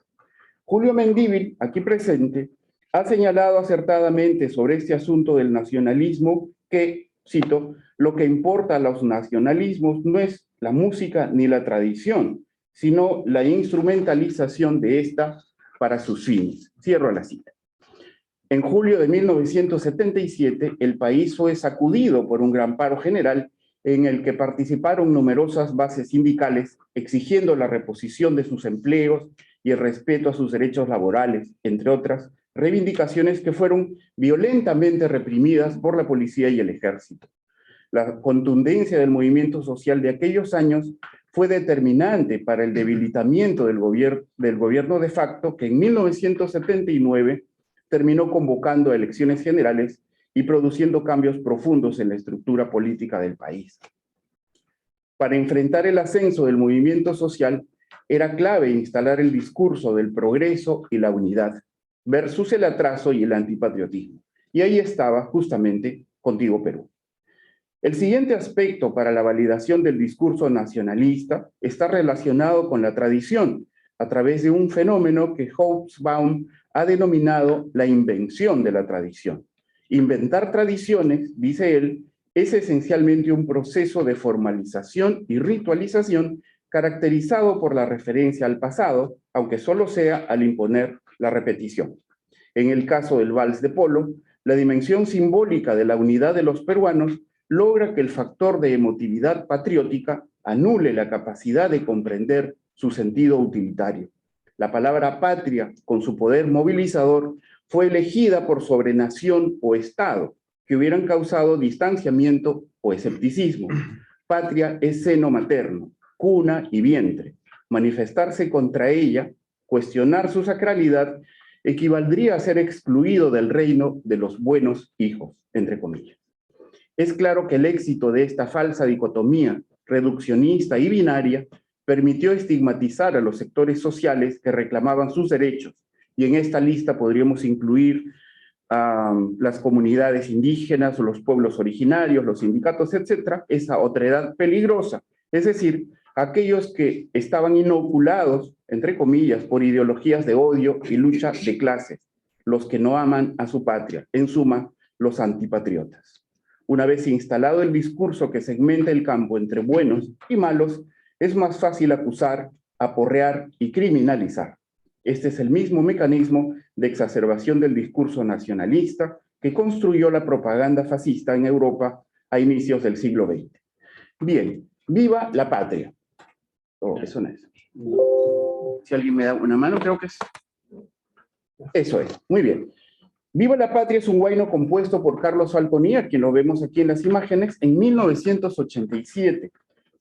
Julio Mendívil, aquí presente, ha señalado acertadamente sobre este asunto del nacionalismo que, cito, lo que importa a los nacionalismos no es la música ni la tradición, sino la instrumentalización de esta para sus fines. Cierro la cita. En julio de 1977, el país fue sacudido por un gran paro general en el que participaron numerosas bases sindicales exigiendo la reposición de sus empleos y el respeto a sus derechos laborales, entre otras reivindicaciones que fueron violentamente reprimidas por la policía y el ejército. La contundencia del movimiento social de aquellos años fue determinante para el debilitamiento del gobierno de facto que en 1979 terminó convocando a elecciones generales y produciendo cambios profundos en la estructura política del país. Para enfrentar el ascenso del movimiento social, era clave instalar el discurso del progreso y la unidad, versus el atraso y el antipatriotismo. Y ahí estaba justamente Contigo Perú. El siguiente aspecto para la validación del discurso nacionalista está relacionado con la tradición, a través de un fenómeno que Hobsbawm ha denominado la invención de la tradición. Inventar tradiciones, dice él, es esencialmente un proceso de formalización y ritualización caracterizado por la referencia al pasado, aunque solo sea al imponer la repetición. En el caso del vals de Polo, la dimensión simbólica de la unidad de los peruanos logra que el factor de emotividad patriótica anule la capacidad de comprender su sentido utilitario. La palabra patria, con su poder movilizador, fue elegida por sobre nación o Estado, que hubieran causado distanciamiento o escepticismo. Patria es seno materno, cuna y vientre. Manifestarse contra ella, cuestionar su sacralidad, equivaldría a ser excluido del reino de los buenos hijos, entre comillas. Es claro que el éxito de esta falsa dicotomía reduccionista y binaria permitió estigmatizar a los sectores sociales que reclamaban sus derechos, y en esta lista podríamos incluir las comunidades indígenas, los pueblos originarios, los sindicatos, etcétera, esa otredad peligrosa, es decir, aquellos que estaban inoculados, entre comillas, por ideologías de odio y lucha de clases, los que no aman a su patria, en suma, los antipatriotas. Una vez instalado el discurso que segmenta el campo entre buenos y malos, es más fácil acusar, aporrear y criminalizar. Este es el mismo mecanismo de exacerbación del discurso nacionalista que construyó la propaganda fascista en Europa a inicios del siglo XX. Bien, viva la patria. Oh, eso no es. Si alguien me da una mano, creo que es. Eso es, muy bien. Viva la patria es un huayno compuesto por Carlos Falconía, quien lo vemos aquí en las imágenes, en 1987.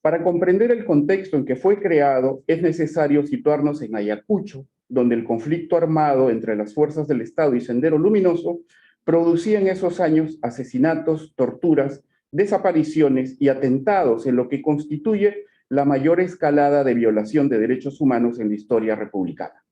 Para comprender el contexto en que fue creado, es necesario situarnos en Ayacucho, donde el conflicto armado entre las fuerzas del Estado y Sendero Luminoso producía en esos años asesinatos, torturas, desapariciones y atentados en lo que constituye la mayor escalada de violación de derechos humanos en la historia republicana.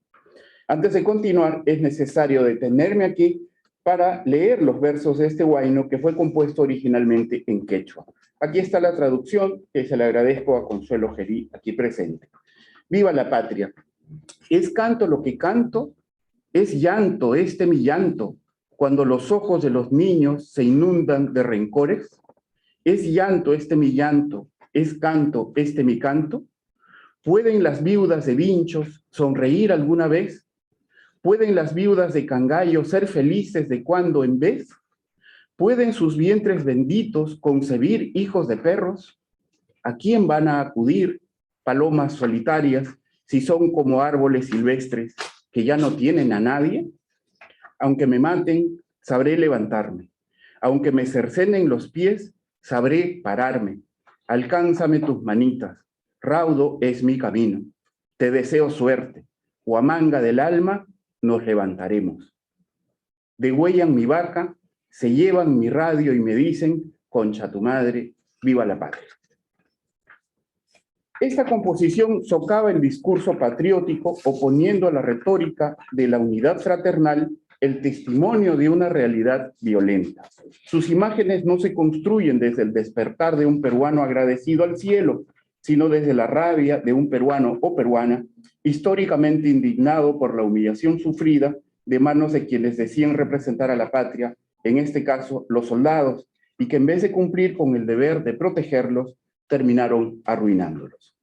Antes de continuar, es necesario detenerme aquí para leer los versos de este huayno que fue compuesto originalmente en quechua. Aquí está la traducción, que se le agradezco a Consuelo Gerí, aquí presente. Viva la patria. Es canto lo que canto, es llanto este mi llanto, cuando los ojos de los niños se inundan de rencores. Es llanto este mi llanto, es canto este mi canto. ¿Pueden las viudas de Vinchos sonreír alguna vez? ¿Pueden las viudas de Cangallo ser felices de cuando en vez? ¿Pueden sus vientres benditos concebir hijos de perros? ¿A quién van a acudir palomas solitarias si son como árboles silvestres que ya no tienen a nadie? Aunque me maten, sabré levantarme. Aunque me cercenen los pies, sabré pararme. Alcánzame tus manitas, raudo es mi camino. Te deseo suerte, Huamanga del alma, nos levantaremos. Degüellan mi vaca, se llevan mi radio y me dicen, concha tu madre, viva la patria. Esta composición socava el discurso patriótico, oponiendo a la retórica de la unidad fraternal el testimonio de una realidad violenta. Sus imágenes no se construyen desde el despertar de un peruano agradecido al cielo, sino desde la rabia de un peruano o peruana históricamente indignado por la humillación sufrida de manos de quienes decían representar a la patria, en este caso los soldados, y que en vez de cumplir con el deber de protegerlos, terminaron arruinándolos.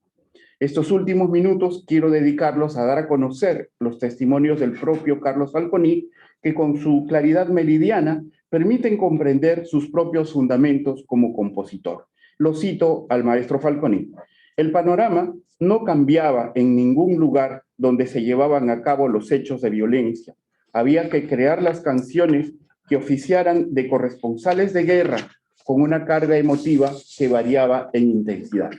Estos últimos minutos quiero dedicarlos a dar a conocer los testimonios del propio Carlos Falconi, que con su claridad meridiana permiten comprender sus propios fundamentos como compositor. Lo cito al maestro Falconi. El panorama no cambiaba en ningún lugar donde se llevaban a cabo los hechos de violencia. Había que crear las canciones que oficiaran de corresponsales de guerra con una carga emotiva que variaba en intensidad.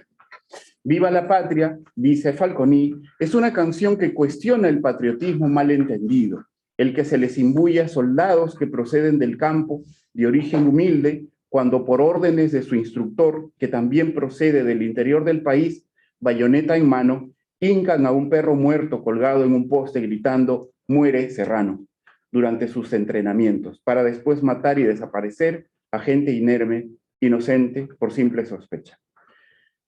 Viva la patria, dice Falconi, es una canción que cuestiona el patriotismo mal entendido, el que se les imbuye a soldados que proceden del campo de origen humilde, cuando por órdenes de su instructor, que también procede del interior del país, bayoneta en mano, hincan a un perro muerto colgado en un poste gritando, muere Serrano, durante sus entrenamientos, para después matar y desaparecer a gente inerme, inocente, por simple sospecha.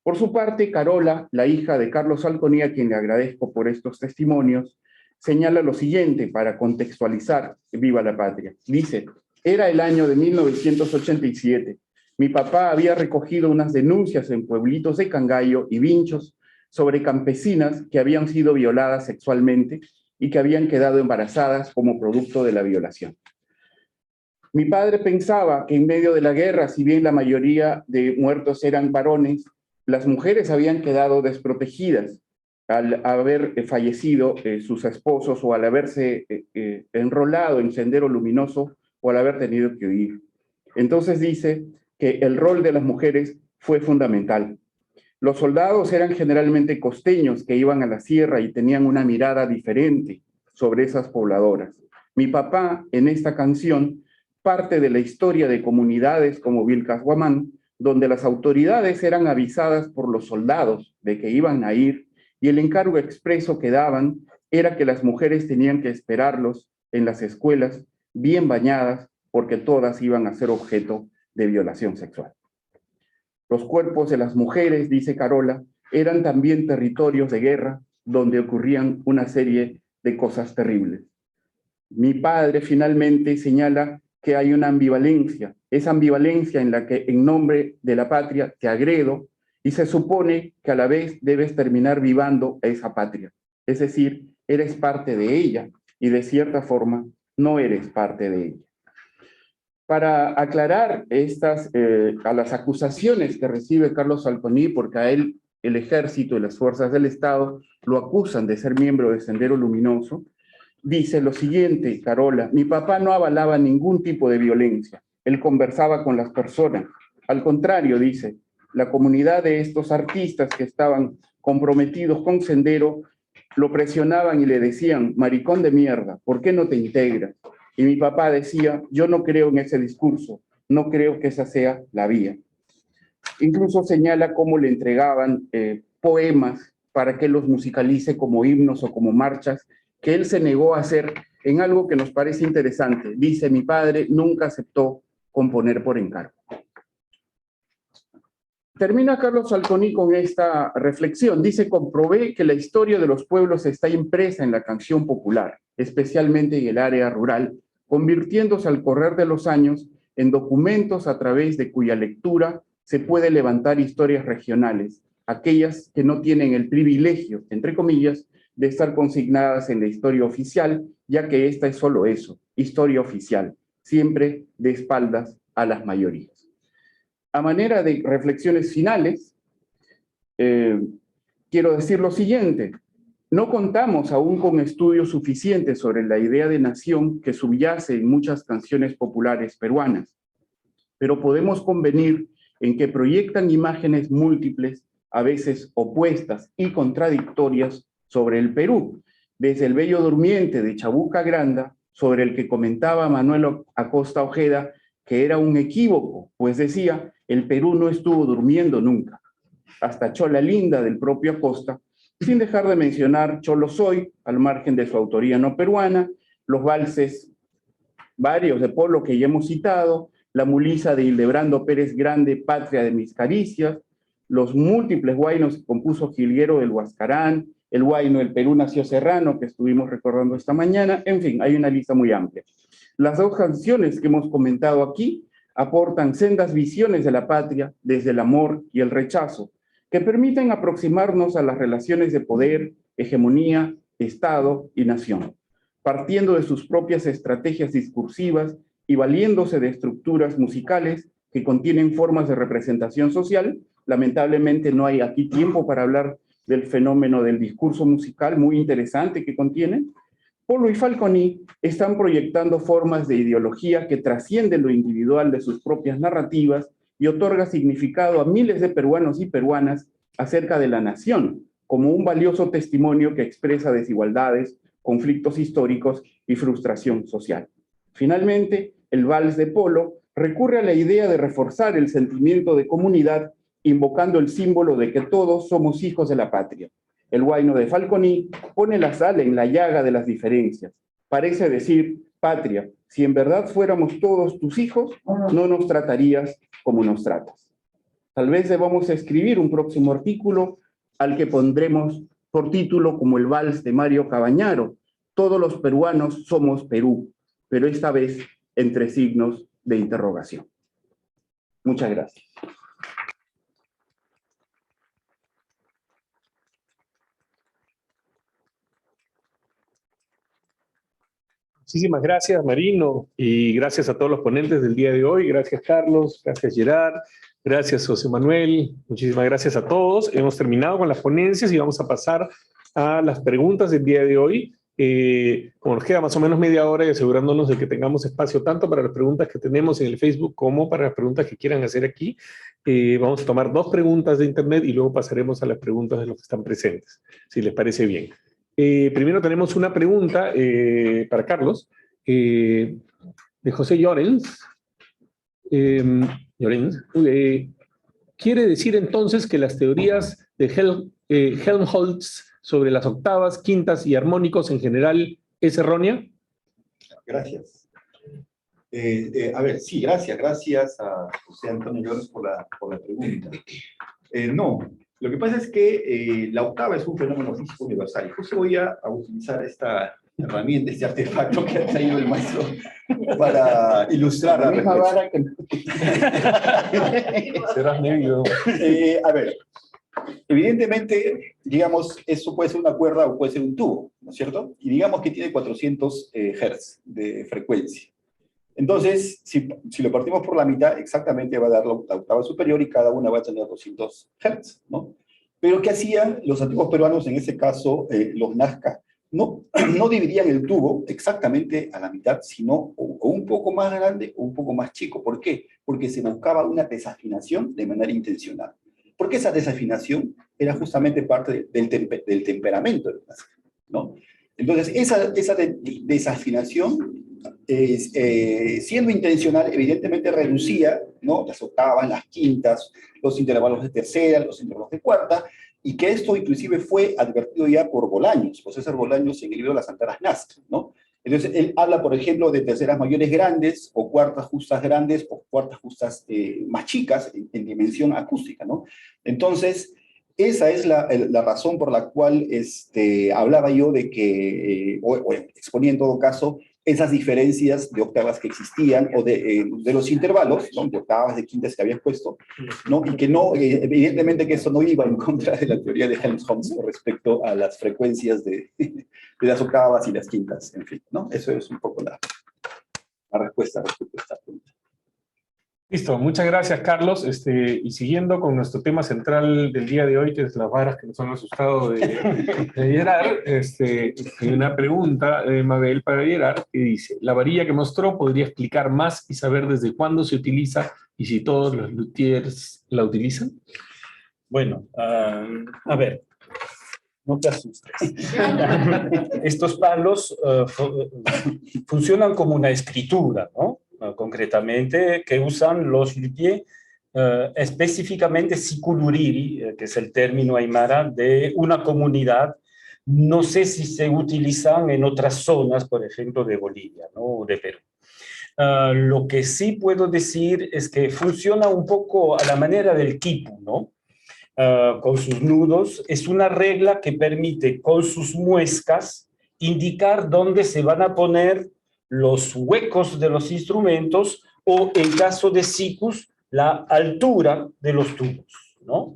Por su parte, Carola, la hija de Carlos Falconi, a quien le agradezco por estos testimonios, señala lo siguiente para contextualizar Viva la Patria. Dice, era el año de 1987. Mi papá había recogido unas denuncias en pueblitos de Cangallo y Vinchos sobre campesinas que habían sido violadas sexualmente y que habían quedado embarazadas como producto de la violación. Mi padre pensaba que en medio de la guerra, si bien la mayoría de muertos eran varones, las mujeres habían quedado desprotegidas al haber fallecido sus esposos o al haberse enrolado en Sendero Luminoso o al haber tenido que huir. Entonces dice que el rol de las mujeres fue fundamental. Los soldados eran generalmente costeños que iban a la sierra y tenían una mirada diferente sobre esas pobladoras. Mi papá, en esta canción, parte de la historia de comunidades como Vilcashuamán, donde las autoridades eran avisadas por los soldados de que iban a ir y el encargo expreso que daban era que las mujeres tenían que esperarlos en las escuelas bien bañadas porque todas iban a ser objeto de violación sexual. Los cuerpos de las mujeres, dice Carola, eran también territorios de guerra donde ocurrían una serie de cosas terribles. Mi padre finalmente señala que hay una ambivalencia, esa ambivalencia en la que en nombre de la patria te agredo y se supone que a la vez debes terminar vivando esa patria. Es decir, eres parte de ella y de cierta forma no eres parte de ella. Para aclarar a las acusaciones que recibe Carlos Falconi, porque a él el ejército y las fuerzas del Estado lo acusan de ser miembro de Sendero Luminoso, dice lo siguiente, Carola, mi papá no avalaba ningún tipo de violencia, él conversaba con las personas. Al contrario, dice, la comunidad de estos artistas que estaban comprometidos con Sendero lo presionaban y le decían, maricón de mierda, ¿por qué no te integras? Y mi papá decía, yo no creo en ese discurso, no creo que esa sea la vía. Incluso señala cómo le entregaban poemas para que los musicalice como himnos o como marchas, que él se negó a hacer en algo que nos parece interesante. Dice, mi padre nunca aceptó componer por encargo. Termina Carlos Falconi con esta reflexión. Dice, comprobé que la historia de los pueblos está impresa en la canción popular, especialmente en el área rural, convirtiéndose al correr de los años en documentos a través de cuya lectura se puede levantar historias regionales, aquellas que no tienen el privilegio, entre comillas, de estar consignadas en la historia oficial, ya que esta es solo eso, historia oficial, siempre de espaldas a las mayorías. A manera de reflexiones finales, quiero decir lo siguiente. No contamos aún con estudios suficientes sobre la idea de nación que subyace en muchas canciones populares peruanas, pero podemos convenir en que proyectan imágenes múltiples, a veces opuestas y contradictorias, sobre el Perú, desde el Bello Durmiente de Chabuca Granda, sobre el que comentaba Manuel Acosta Ojeda, que era un equívoco, pues decía, el Perú no estuvo durmiendo nunca, hasta Chola Linda del propio Acosta, sin dejar de mencionar Cholo Soy, al margen de su autoría no peruana, los valses varios de Polo que ya hemos citado, la mulisa de Hildebrando Pérez Grande, Patria de mis caricias, los múltiples huaynos que compuso Jilguero del Huascarán, el huayno El Perú nació serrano, que estuvimos recordando esta mañana, en fin, hay una lista muy amplia. Las dos canciones que hemos comentado aquí aportan sendas visiones de la patria desde el amor y el rechazo, que permiten aproximarnos a las relaciones de poder, hegemonía, Estado y nación, partiendo de sus propias estrategias discursivas y valiéndose de estructuras musicales que contienen formas de representación social. Lamentablemente no hay aquí tiempo para hablar del fenómeno del discurso musical muy interesante que contiene. Polo y Falconi están proyectando formas de ideología que trascienden lo individual de sus propias narrativas y otorga significado a miles de peruanos y peruanas acerca de la nación, como un valioso testimonio que expresa desigualdades, conflictos históricos y frustración social. Finalmente, el vals de Polo recurre a la idea de reforzar el sentimiento de comunidad, invocando el símbolo de que todos somos hijos de la patria. El huayno de Falconi pone la sal en la llaga de las diferencias. Parece decir, patria, si en verdad fuéramos todos tus hijos, no nos tratarías como nos tratas. Tal vez debamos escribir un próximo artículo al que pondremos por título como el vals de Mario Cabañaro, todos los peruanos somos Perú, pero esta vez entre signos de interrogación. Muchas gracias. Muchísimas gracias, Marino, y gracias a todos los ponentes del día de hoy. Gracias, Carlos, gracias, Gerard, gracias, José Manuel. Muchísimas gracias a todos. Hemos terminado con las ponencias y vamos a pasar a las preguntas del día de hoy. Como nos queda más o menos media hora y asegurándonos de que tengamos espacio tanto para las preguntas que tenemos en el Facebook como para las preguntas que quieran hacer aquí, vamos a tomar 2 preguntas de internet y luego pasaremos a las preguntas de los que están presentes, si les parece bien. Primero tenemos una pregunta para Carlos, de José Llorens. ¿Quiere decir entonces que las teorías de Helmholtz sobre las octavas, quintas y armónicos en general es errónea? Gracias. A ver, sí, gracias a José Antonio Llorens por la pregunta. No. Lo que pasa es que la octava es un fenómeno físico universal. Y justo voy a utilizar esta herramienta, este artefacto que ha traído el maestro para ilustrar la misma vara que... Serás negro. A ver, evidentemente, digamos, eso puede ser una cuerda o puede ser un tubo, ¿no es cierto? Y digamos que tiene 400 Hz de frecuencia. Entonces, si lo partimos por la mitad, exactamente va a dar la octava superior y cada una va a tener 200 Hz, ¿no? Pero ¿qué hacían los antiguos peruanos, en ese caso los Nazca? No dividían el tubo exactamente a la mitad, sino o un poco más grande o un poco más chico. ¿Por qué? Porque se buscaba una desafinación de manera intencional. Porque esa desafinación era justamente parte del temperamento de los Nazca. ¿no? Entonces, esa desafinación, siendo intencional, evidentemente reducía, ¿no?, las octavas, las quintas, los intervalos de tercera, los intervalos de cuarta, y que esto inclusive fue advertido ya por Bolaños, por César Bolaños en el libro Las Antaras Nazcas, ¿no? Entonces, él habla, por ejemplo, de terceras mayores grandes, o cuartas justas grandes, o cuartas justas más chicas en dimensión acústica, ¿no? Entonces, esa es la razón por la cual hablaba yo de que, o exponía en todo caso, esas diferencias de octavas que existían, o de los intervalos, ¿no?, de octavas, de quintas que habías puesto, ¿no? Y que no, evidentemente que eso no iba en contra de la teoría de Helmholtz respecto a las frecuencias de las octavas y las quintas, en fin, ¿no? Eso es un poco la respuesta respecto a esta pregunta. Listo, muchas gracias, Carlos. Y siguiendo con nuestro tema central del día de hoy, que es las varas que nos han asustado de Gerard, hay una pregunta de Mabel para Gerard que dice: la varilla que mostró, ¿podría explicar más y saber desde cuándo se utiliza y si todos los luthiers la utilizan? Bueno, a ver, no te asustes. Estos palos funcionan como una escritura, ¿no? Concretamente, que usan los luthiers, específicamente siculuriri, que es el término aymara de una comunidad. No sé si se utilizan en otras zonas, por ejemplo, de Bolivia, ¿no?, o de Perú. Lo que sí puedo decir es que funciona un poco a la manera del quipu, ¿no? Con sus nudos. Es una regla que permite con sus muescas indicar dónde se van a poner los huecos de los instrumentos, o en caso de sikus, la altura de los tubos, ¿no?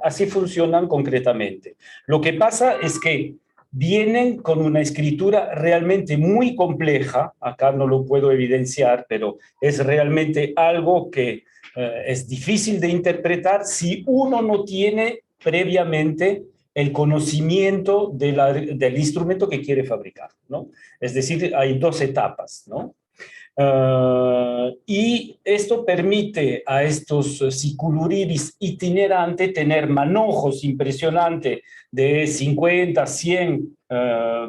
Así funcionan concretamente. Lo que pasa es que vienen con una escritura realmente muy compleja. Acá no lo puedo evidenciar, pero es realmente algo que es difícil de interpretar si uno no tiene previamente el conocimiento del instrumento que quiere fabricar, ¿no? Es decir, hay dos etapas, ¿no? Y esto permite a estos siculuriris itinerantes tener manojos impresionantes de 50, 100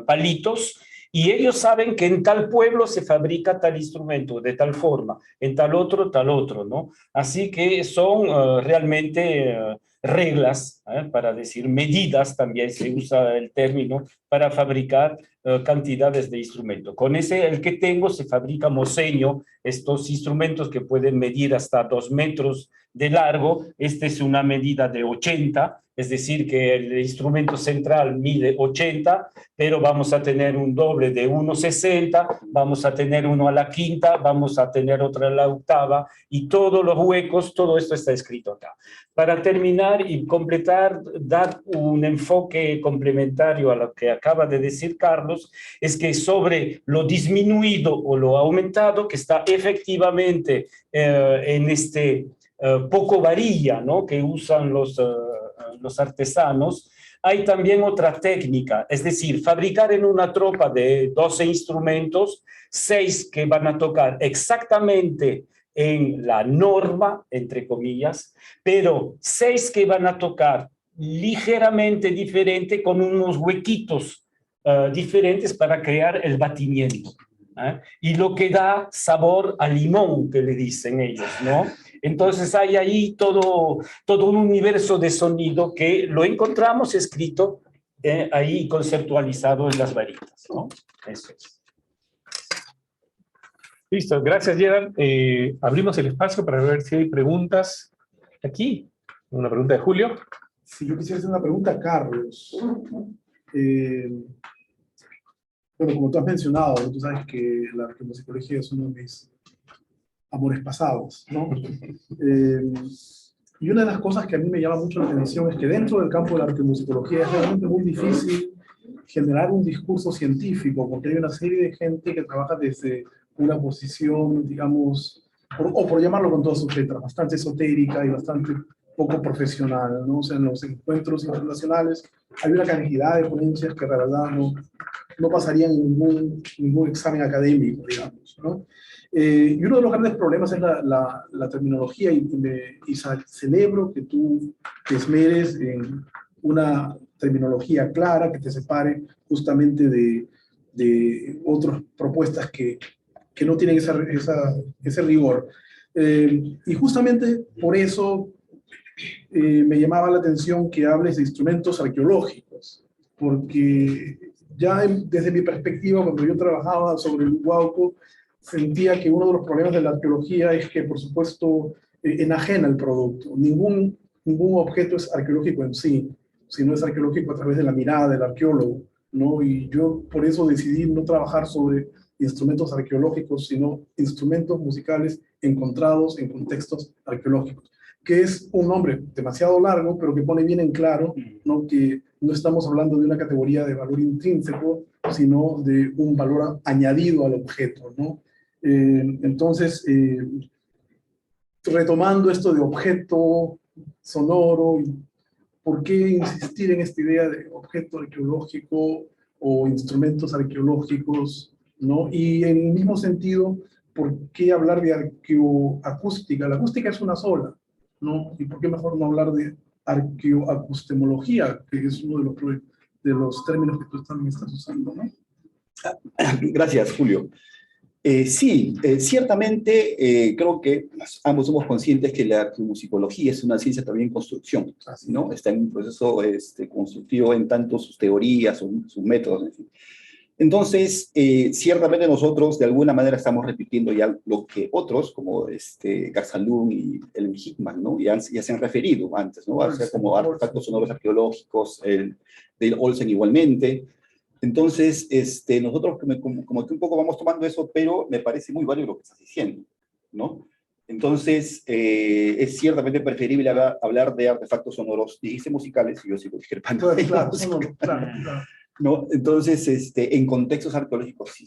palitos, y ellos saben que en tal pueblo se fabrica tal instrumento de tal forma, en tal otro, ¿no? Así que son realmente reglas, para decir medidas, también se usa el término, para fabricar cantidades de instrumentos. Con el que tengo se fabrica moseño, estos instrumentos que pueden medir hasta 2 metros de largo. Esta es una medida de 80, es decir, que el instrumento central mide 80, pero vamos a tener un doble de 1,60, vamos a tener uno a la quinta, vamos a tener otra a la octava, y todos los huecos, todo esto está escrito acá. Para terminar y completar, dar un enfoque complementario a lo que acaba de decir Carlos, es que sobre lo disminuido o lo aumentado, que está efectivamente en poco varilla, ¿no?, que usan los artesanos, hay también otra técnica, es decir, fabricar en una tropa de 12 instrumentos, 6 que van a tocar exactamente en la norma, entre comillas, pero 6 que van a tocar ligeramente diferente, con unos huequitos diferentes para crear el batimiento. Y lo que da sabor a limón, que le dicen ellos, ¿no? Entonces hay ahí todo un universo de sonido que lo encontramos escrito ahí conceptualizado en las varitas, ¿no? Eso es. Listo, gracias, Gerard. Abrimos el espacio para ver si hay preguntas aquí. Una pregunta de Julio. Sí, yo quisiera hacer una pregunta a Carlos. Bueno, como tú has mencionado, tú sabes que la arqueomusicología es uno de mis amores pasados, ¿no? Y una de las cosas que a mí me llama mucho la atención es que dentro del campo de la arqueomusicología es realmente muy difícil generar un discurso científico, porque hay una serie de gente que trabaja desde una posición, digamos, o por llamarlo con todas sus letras, bastante esotérica y bastante poco profesional, ¿no? O sea, en los encuentros internacionales hay una cantidad de ponencias que la verdad no pasarían ningún examen académico, digamos, ¿no? Y uno de los grandes problemas es la terminología, y celebro que tú te esmeres en una terminología clara que te separe justamente de otras propuestas que no tienen ese rigor. Y justamente por eso me llamaba la atención que hables de instrumentos arqueológicos, porque ya desde mi perspectiva, cuando yo trabajaba sobre el Huauco, sentía que uno de los problemas de la arqueología es que, por supuesto, enajena el producto. Ningún objeto es arqueológico en sí, sino es arqueológico a través de la mirada del arqueólogo, ¿no? Y yo por eso decidí no trabajar sobre instrumentos arqueológicos, sino instrumentos musicales encontrados en contextos arqueológicos, que es un nombre demasiado largo, pero que pone bien en claro, ¿no?, que no estamos hablando de una categoría de valor intrínseco, sino de un valor añadido al objeto, ¿no? Entonces, retomando esto de objeto sonoro, ¿por qué insistir en esta idea de objeto arqueológico o instrumentos arqueológicos, ¿no? Y en el mismo sentido, ¿por qué hablar de arqueoacústica? La acústica es una sola, ¿no? ¿Y por qué mejor no hablar de arqueoacustemología, que es uno de los términos que tú también estás usando, ¿no? Gracias, Julio. Sí, ciertamente creo que ambos somos conscientes que la arqueomusicología es una ciencia también en construcción, ¿no? Está en un proceso constructivo en tanto sus teorías, sus métodos, en fin. Entonces, ciertamente nosotros de alguna manera estamos repitiendo ya lo que otros, como Garzalún y Ellen Hickman, ¿no? ya se han referido antes, ¿no? O sea, como artefactos sonoros arqueológicos, Dale Olsen igualmente. Entonces, nosotros como que un poco vamos tomando eso, pero me parece muy válido lo que estás diciendo, ¿no? Entonces, es ciertamente preferible hablar de artefactos sonoros, dijiste musicales, y yo sigo discrepando. Claro, claro. ¿No? Entonces, en contextos arqueológicos sí,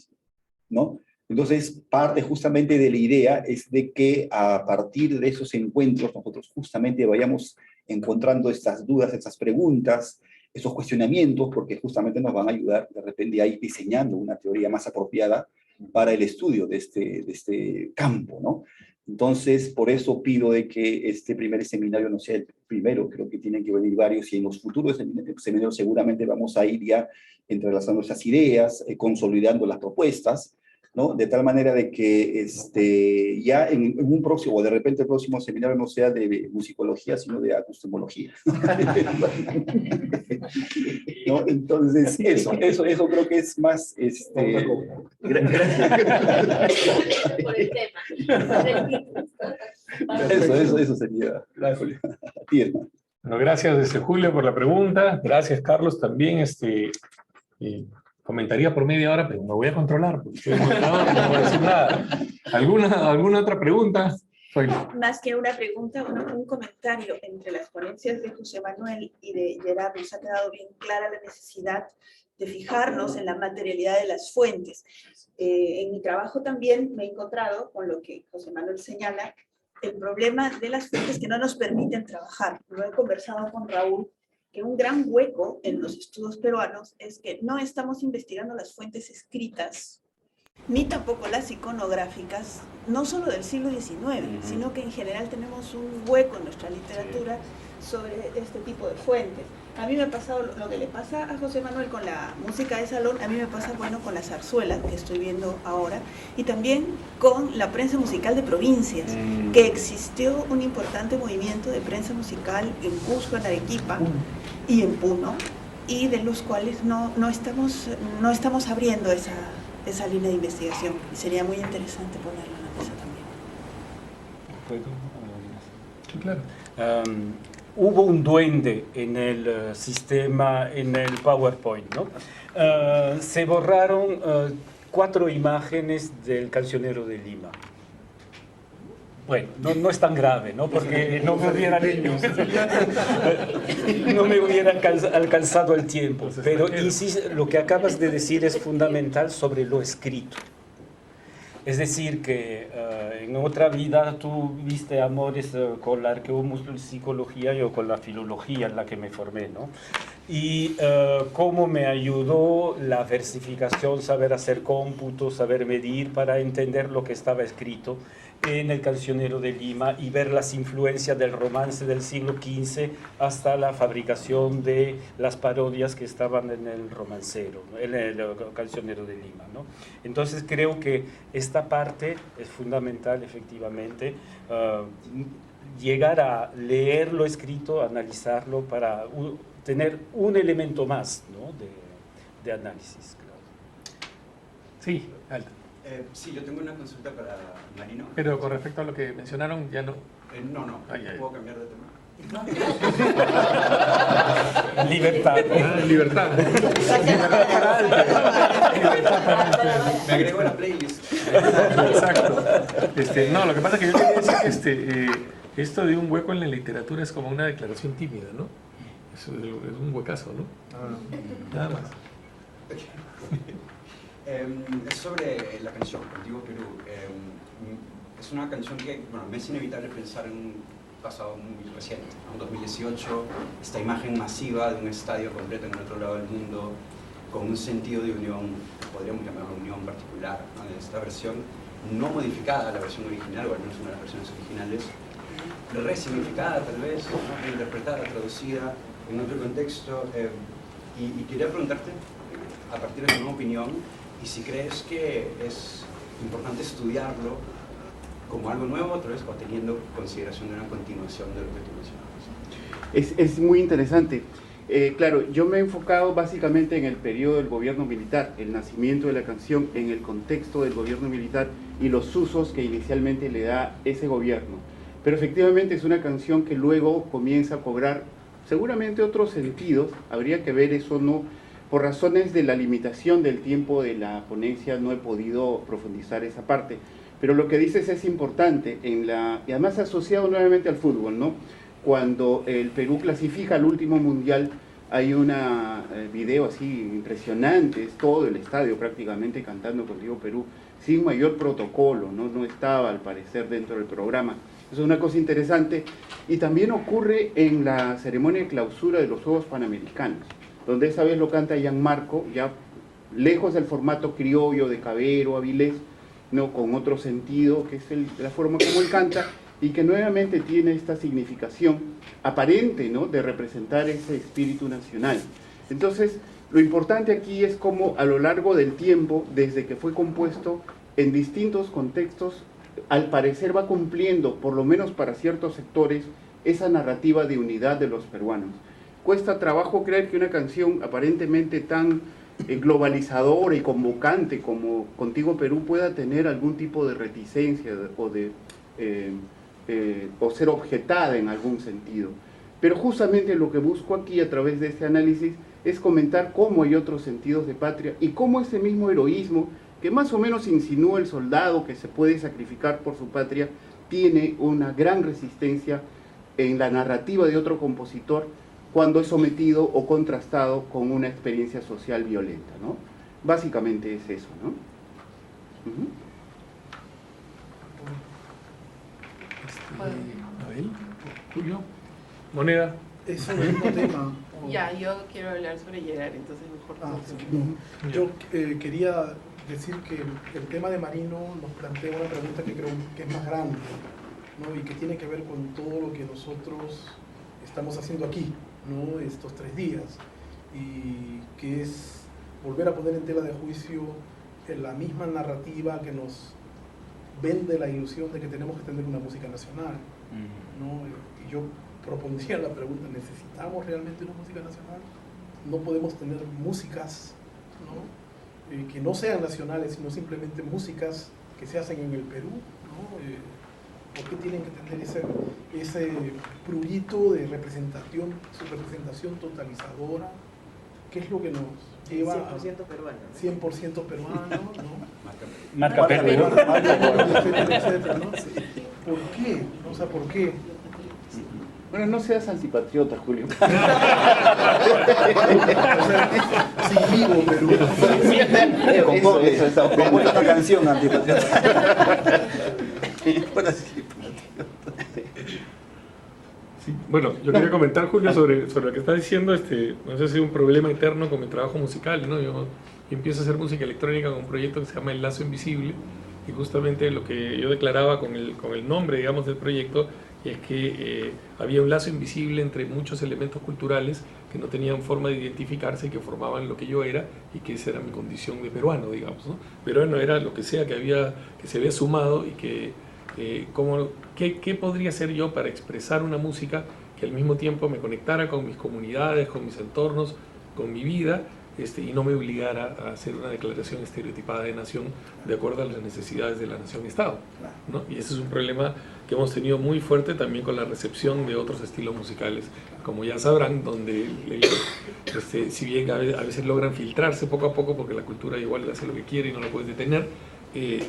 ¿no? Entonces, parte justamente de la idea es de que a partir de esos encuentros nosotros justamente vayamos encontrando estas dudas, estas preguntas, esos cuestionamientos, porque justamente nos van a ayudar de repente a ir diseñando una teoría más apropiada para el estudio de este campo, ¿no? Entonces, por eso pido de que este primer seminario no sea el primero, creo que tienen que venir varios, y en los futuros seminarios seguramente vamos a ir ya entrelazando esas ideas, consolidando las propuestas, ¿no? De tal manera de que ya en un próximo, o de repente el próximo seminario no sea de musicología, sino de acustemología. ¿No? Entonces, eso creo que es más... Por el tema. Eso sería. Gracias. Bien. Bueno, gracias, Julio, por la pregunta. Gracias, Carlos, también. Comentaría por media hora, pero me voy a controlar, porque estoy emocionado, no voy a decir nada. ¿Alguna otra pregunta? Más que una pregunta, un comentario. Entre las ponencias de José Manuel y de Gerard nos ha quedado bien clara la necesidad de fijarnos en la materialidad de las fuentes. En mi trabajo también me he encontrado con lo que José Manuel señala, el problema de las fuentes que no nos permiten trabajar. Lo he conversado con Raúl, que un gran hueco en los estudios peruanos es que no estamos investigando las fuentes escritas, ni tampoco las iconográficas, no solo del siglo XIX, sino que en general tenemos un hueco en nuestra literatura sobre este tipo de fuentes. A mí me ha pasado lo que le pasa a José Manuel con la música de salón, a mí me pasa, bueno, con la zarzuela, que estoy viendo ahora, y también con la prensa musical de provincias, que existió un importante movimiento de prensa musical en Cusco, en Arequipa y en Puno, y de los cuales no estamos abriendo esa línea de investigación, y sería muy interesante ponerlo en la mesa también. Claro. Hubo un duende en el sistema, en el PowerPoint, ¿no? Se borraron 4 imágenes del Cancionero de Lima. Bueno, no es tan grave, ¿no? Porque no me hubiera alcanzado el tiempo. Pero lo que acabas de decir es fundamental sobre lo escrito. Es decir, que en otra vida tú viste amores con la arqueomusicología, yo con la filología en la que me formé, ¿no? y cómo me ayudó la versificación, saber hacer cómputos, saber medir para entender lo que estaba escrito en el Cancionero de Lima y ver las influencias del romance del siglo XV hasta la fabricación de las parodias que estaban en el romancero, en el Cancionero de Lima, ¿no? Entonces creo que esta parte es fundamental, efectivamente, llegar a leer lo escrito, analizarlo para tener un elemento más, ¿no? de análisis. Claro. Sí, Aldo. Sí, yo tengo una consulta para Marino. Pero con respecto a lo que mencionaron, ya no. No, ¿puedo cambiar de tema? Libertad. Libertad. Me agrego a la playlist. Exacto. No, lo que pasa es que yo quería decir que esto de un hueco en la literatura es como una declaración tímida, ¿no? Es un huecazo, ¿no? Nada más. Es sobre la canción Contigo Perú. Es una canción que, bueno, me es inevitable pensar en un pasado muy reciente, ¿no? 2018, esta imagen masiva de un estadio completo en el otro lado del mundo, con un sentido de unión, podríamos llamarlo unión particular, ¿no? De esta versión no modificada, la versión original, o al menos una de las versiones originales, resignificada tal vez, ¿no? Reinterpretada, traducida en otro contexto. Y quería preguntarte, a partir de tu opinión, y si crees que es importante estudiarlo como algo nuevo, otra vez, o teniendo consideración de una continuación de lo que tú mencionabas. Es muy interesante. Claro, yo me he enfocado básicamente en el periodo del gobierno militar, el nacimiento de la canción en el contexto del gobierno militar y los usos que inicialmente le da ese gobierno. Pero efectivamente es una canción que luego comienza a cobrar seguramente otros sentidos, habría que ver eso, no. Por razones de la limitación del tiempo de la ponencia no he podido profundizar esa parte, pero lo que dices es importante, y además asociado nuevamente al fútbol, ¿no? Cuando el Perú clasifica al último mundial, hay un video así impresionante, es todo el estadio prácticamente cantando Contigo Perú, sin mayor protocolo, ¿no? No estaba al parecer dentro del programa. Eso es una cosa interesante, y también ocurre en la ceremonia de clausura de los Juegos Panamericanos, donde esa vez lo canta Gianmarco, ya lejos del formato criollo de Cabero, Avilés, ¿no? Con otro sentido, que es la forma como él canta, y que nuevamente tiene esta significación aparente, ¿no? De representar ese espíritu nacional. Entonces, lo importante aquí es cómo a lo largo del tiempo, desde que fue compuesto en distintos contextos, al parecer va cumpliendo, por lo menos para ciertos sectores, esa narrativa de unidad de los peruanos. Cuesta trabajo creer que una canción aparentemente tan globalizadora y convocante como Contigo Perú pueda tener algún tipo de reticencia o ser objetada en algún sentido. Pero justamente lo que busco aquí a través de este análisis es comentar cómo hay otros sentidos de patria y cómo ese mismo heroísmo que más o menos insinúa el soldado que se puede sacrificar por su patria tiene una gran resistencia en la narrativa de otro compositor cuando es sometido o contrastado con una experiencia social violenta, ¿no? Básicamente es eso, ¿no? Abel, tuyo. Moneda. Es sobre el mismo tema. Ya, yo quiero hablar sobre llegar, entonces mejor. Sí. Yo quería decir que el tema de Marino nos plantea una pregunta que creo que es más grande, ¿no? Y que tiene que ver con todo lo que nosotros estamos haciendo aquí, ¿no? Estos 3 días, y que es volver a poner en tela de juicio la misma narrativa que nos vende la ilusión de que tenemos que tener una música nacional, ¿no? Y yo propondría la pregunta, ¿necesitamos realmente una música nacional? ¿No podemos tener músicas, ¿no? Que no sean nacionales, sino simplemente músicas que se hacen en el Perú, ¿no? ¿Por qué tienen que tener ese prurito de representación, su representación totalizadora? ¿Qué es lo que nos lleva 100% peruano. 100% peruano, ¿no? Marca Perú. Etcétera, ¿no? ¿Por qué? O sea, ¿por qué? Bueno, no seas antipatriota, Julio. Sí, vivo Perú. Compone una canción antipatriota. Sí, Bueno, yo quería comentar, Julio, sobre lo que estás diciendo. No sé si es un problema eterno con mi trabajo musical, ¿no? Yo empiezo a hacer música electrónica con un proyecto que se llama El Lazo Invisible, y justamente lo que yo declaraba con el nombre, digamos, del proyecto, es que había un lazo invisible entre muchos elementos culturales que no tenían forma de identificarse y que formaban lo que yo era, y que esa era mi condición de peruano, digamos, ¿no? Peruano era lo que sea que se había sumado, y que ¿qué podría hacer yo para expresar una música que al mismo tiempo me conectara con mis comunidades, con mis entornos, con mi vida, y no me obligara a hacer una declaración estereotipada de nación de acuerdo a las necesidades de la nación-estado, ¿no? Y ese es un problema que hemos tenido muy fuerte también con la recepción de otros estilos musicales, como ya sabrán, donde si bien a veces logran filtrarse poco a poco, porque la cultura igual hace lo que quiere y no lo puedes detener,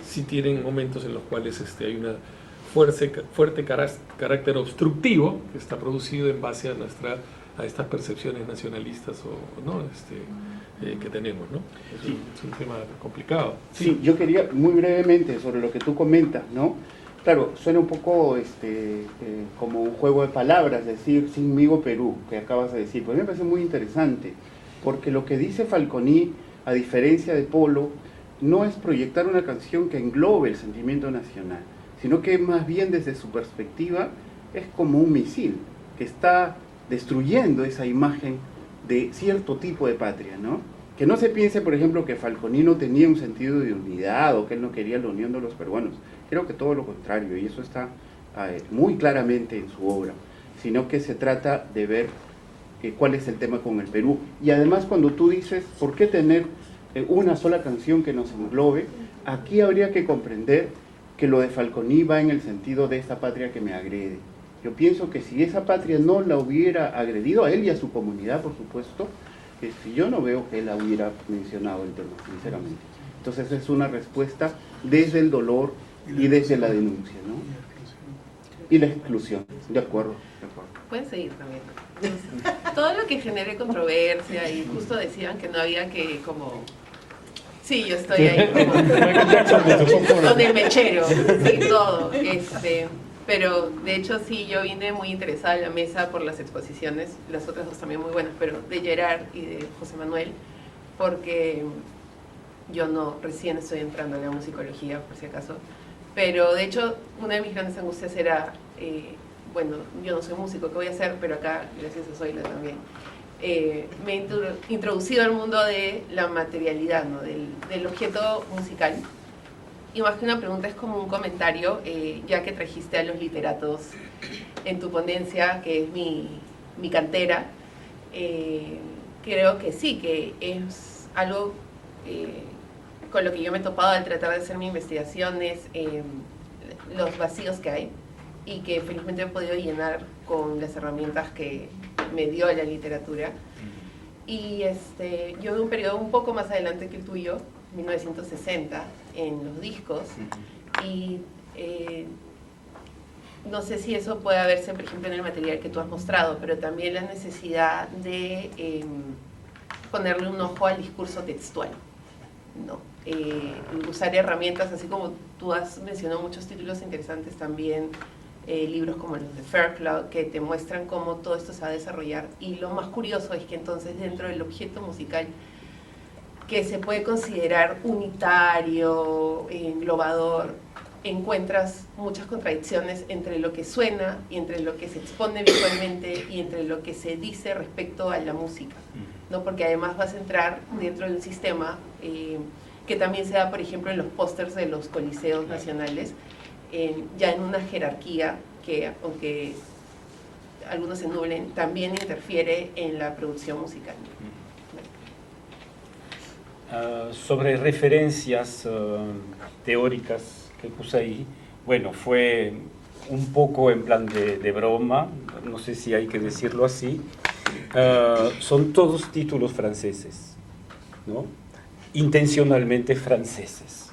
sí tienen momentos en los cuales hay una fuerte carácter obstructivo que está producido en base a estas percepciones nacionalistas ¿no? Que tenemos, ¿no? Es un tema complicado. Sí, yo quería muy brevemente sobre lo que tú comentas, ¿no? Claro, suena un poco como un juego de palabras, decir Sinmigo Perú, que acabas de decir. Pues a mí me parece muy interesante, porque lo que dice Falconi, a diferencia de Polo, no es proyectar una canción que englobe el sentimiento nacional, sino que más bien desde su perspectiva es como un misil que está destruyendo esa imagen de cierto tipo de patria, ¿no? Que no se piense, por ejemplo, que Falconi no tenía un sentido de unidad o que él no quería la unión de los peruanos. Creo que todo lo contrario, y eso está muy claramente en su obra, sino que se trata de ver cuál es el tema con el Perú. Y además, cuando tú dices, ¿por qué tener una sola canción que nos englobe? Aquí habría que comprender que lo de Falconi va en el sentido de esta patria que me agrede. Yo pienso que si esa patria no la hubiera agredido, a él y a su comunidad, por supuesto, yo no veo que él la hubiera mencionado el tema, sinceramente. Entonces es una respuesta desde el dolor y desde la denuncia, ¿no? Y la exclusión, de acuerdo. Pueden seguir también. Todo lo que genere controversia, y justo decían que no había que como... Sí, yo estoy ahí como... con el mechero, sí, todo. Pero de hecho sí, yo vine muy interesada en la mesa por las exposiciones, las otras dos también muy buenas, pero de Gerard y de José Manuel, porque yo recién estoy entrando en la musicología, por si acaso, pero de hecho una de mis grandes angustias era, bueno, yo no soy músico, ¿qué voy a hacer? Pero acá, gracias a Zoila también, me he introducido al mundo de la materialidad, ¿no? del objeto musical. Y más que una pregunta, es como un comentario, ya que trajiste a los literatos en tu ponencia, que es mi cantera. Creo que sí, que es algo con lo que yo me he topado al tratar de hacer mi investigación, es los vacíos que hay, y que felizmente he podido llenar con las herramientas que me dio la literatura. Y yo de un periodo un poco más adelante que el tuyo, 1960, en los discos, y no sé si eso puede verse, por ejemplo, en el material que tú has mostrado, pero también la necesidad de ponerle un ojo al discurso textual, ¿no? Usar herramientas, así como tú has mencionado muchos títulos interesantes también, libros como los de Fairclough, que te muestran cómo todo esto se va a desarrollar. Y lo más curioso es que entonces dentro del objeto musical, que se puede considerar unitario, englobador, encuentras muchas contradicciones entre lo que suena y entre lo que se expone visualmente y entre lo que se dice respecto a la música, ¿no? Porque además vas a entrar dentro de un sistema que también se da, por ejemplo, en los pósters de los coliseos nacionales, ya en una jerarquía que, aunque algunos se nublen, también interfiere en la producción musical. Sobre referencias teóricas que puse ahí, bueno, fue un poco en plan de broma, no sé si hay que decirlo así. Son todos títulos franceses, ¿no? Intencionalmente franceses,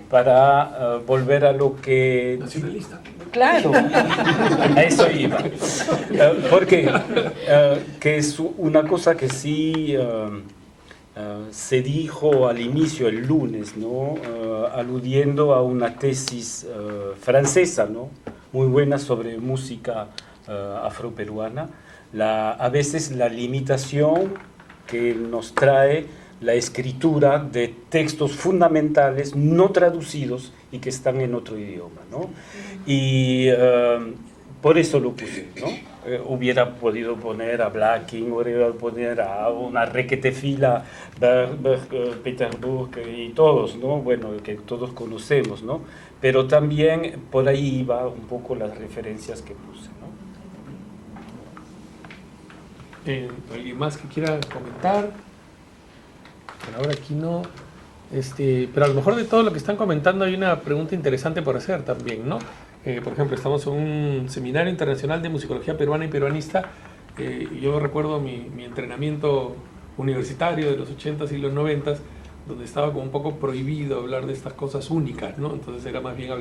para volver a lo que... Nacionalista. Claro, a eso iba. Porque que es una cosa que sí... se dijo al inicio, el lunes, ¿no? Aludiendo a una tesis francesa, ¿no? Muy buena sobre música afroperuana, a veces la limitación que nos trae la escritura de textos fundamentales no traducidos y que están en otro idioma, ¿no? Y por eso lo puse, ¿no? Hubiera podido poner a Blacking, hubiera podido poner a una requetefila, Peterburg y todos, ¿no? Bueno, que todos conocemos, ¿no? Pero también por ahí iba un poco las referencias que puse, ¿no? ¿Alguien más que quiera comentar? Por ahora aquí no. Pero a lo mejor de todo lo que están comentando hay una pregunta interesante por hacer también, ¿no? Por ejemplo, estamos en un seminario internacional de musicología peruana y peruanista. Yo recuerdo mi entrenamiento universitario de los 80s y los 90s, donde estaba como un poco prohibido hablar de estas cosas únicas, ¿no? Entonces era más bien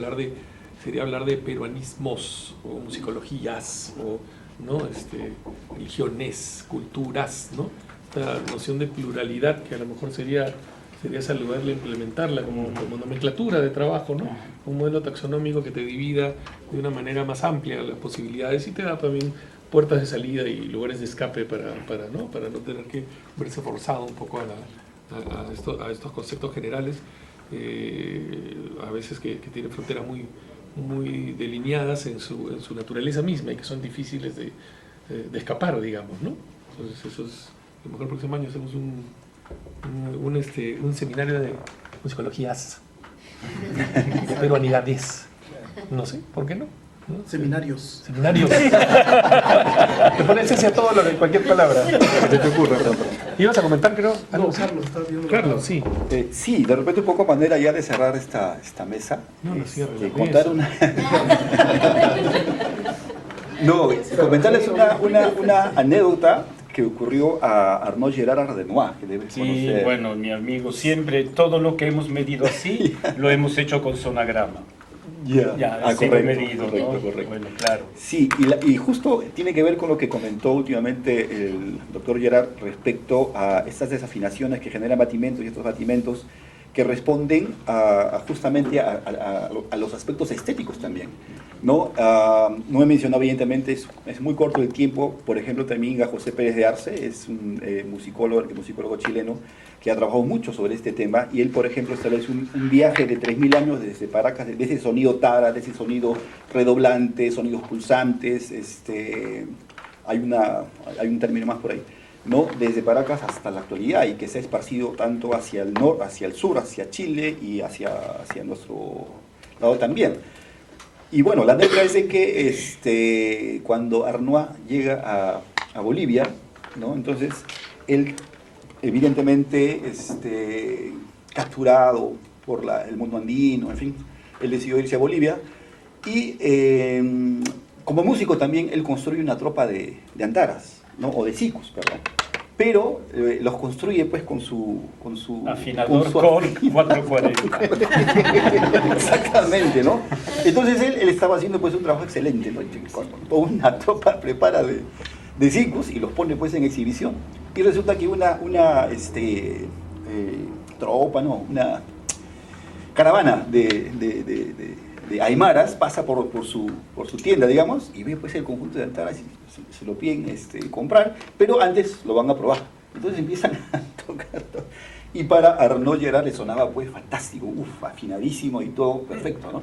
sería hablar de peruanismos o musicologías o, ¿no? Religiones, culturas, ¿no? Esta noción de pluralidad que a lo mejor sería saludable implementarla como nomenclatura de trabajo, ¿no? Un modelo taxonómico que te divida de una manera más amplia las posibilidades y te da también puertas de salida y lugares de escape para no tener que verse forzado un poco a estos conceptos generales, a veces que tienen fronteras muy delineadas en su naturaleza misma y que son difíciles de escapar, digamos, ¿no? Entonces eso es, a lo mejor el próximo año hacemos un seminario de musicologías, de peruanidades, no sé, ¿por qué no? ¿No? Seminarios. Te pones ese a todo lo de cualquier palabra que te ocurra. ¿Ibas a comentar, creo? No, Carlos, estaba viendo. Carlos, sí. Sí, de repente un poco manera ya de cerrar esta mesa. No cierres. Contar una... No, comentarles una anécdota que ocurrió a Arnaud Gerard Ardenois, que debes conocer. Sí, bueno, mi amigo, siempre todo lo que hemos medido así, lo hemos hecho con sonagrama. Ya, correcto, medido, ¿no? correcto. Bueno, claro. Sí, y justo tiene que ver con lo que comentó últimamente el doctor Gerard respecto a estas desafinaciones que generan batimentos y estos batimentos que responden justamente a los aspectos estéticos también, ¿no? No he mencionado, evidentemente, es muy corto el tiempo. Por ejemplo, también a José Pérez de Arce, es un musicólogo chileno que ha trabajado mucho sobre este tema, y él, por ejemplo, establece un viaje de 3.000 años desde Paracas, de ese sonido tara, de ese sonido redoblante, sonidos pulsantes, hay un término más por ahí, ¿no? Desde Paracas hasta la actualidad, y que se ha esparcido tanto hacia el norte, hacia el sur, hacia Chile y hacia nuestro lado también. Y bueno, la anécdota es de que cuando Arnois llega a Bolivia, ¿no? Entonces él, evidentemente, capturado por el mundo andino, en fin, él decidió irse a Bolivia y como músico también él construye una tropa de antaras, ¿no? O de sicus, perdón. Pero los construye pues con su afinador con 440. Exactamente, ¿no? Entonces él estaba haciendo pues un trabajo excelente, ¿no? Con una tropa prepara de cicus y los pone pues en exhibición. Y resulta que una tropa, ¿no? Una caravana de aymaras pasa por su tienda, digamos, y ve pues el conjunto de antaras y se lo piden comprar, pero antes lo van a probar. Entonces empiezan a tocar todo. Y para Arnaud Gerard le sonaba pues fantástico, afinadísimo y todo perfecto, ¿no?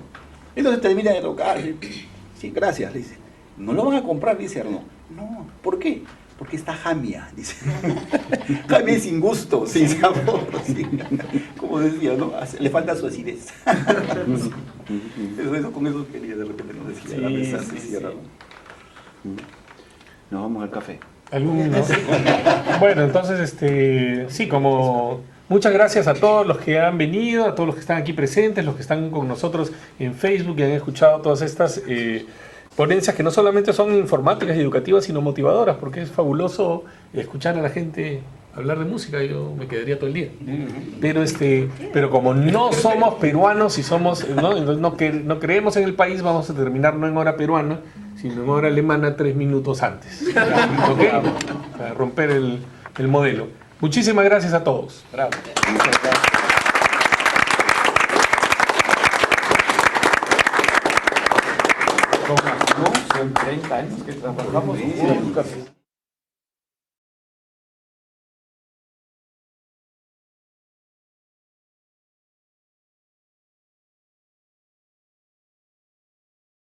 Entonces termina de tocar, sí, gracias, le dice. ¿No lo van a comprar?, dice Arnaud. No, ¿por qué? Porque está jamia, dice. Jamia sin gusto, sin sabor, sí. Como decía, ¿no? Le falta su acidez. Eso, con eso quería, de repente nos decía, la mesa se cierra. Nos vamos al café. Algunos. Bueno, entonces, sí, como muchas gracias a todos los que han venido, a todos los que están aquí presentes, los que están con nosotros en Facebook y han escuchado todas estas ponencias que no solamente son informáticas y educativas, sino motivadoras, porque es fabuloso escuchar a la gente hablar de música. Yo me quedaría todo el día. Pero como no somos peruanos y somos, ¿no? Entonces no creemos en el país, vamos a terminar no en hora peruana, sino en hora alemana 3 minutos antes. ¿Ok? Para romper el modelo. Muchísimas gracias a todos. Bravo. Muchas gracias. ¿No? son 30 años que trabajamos.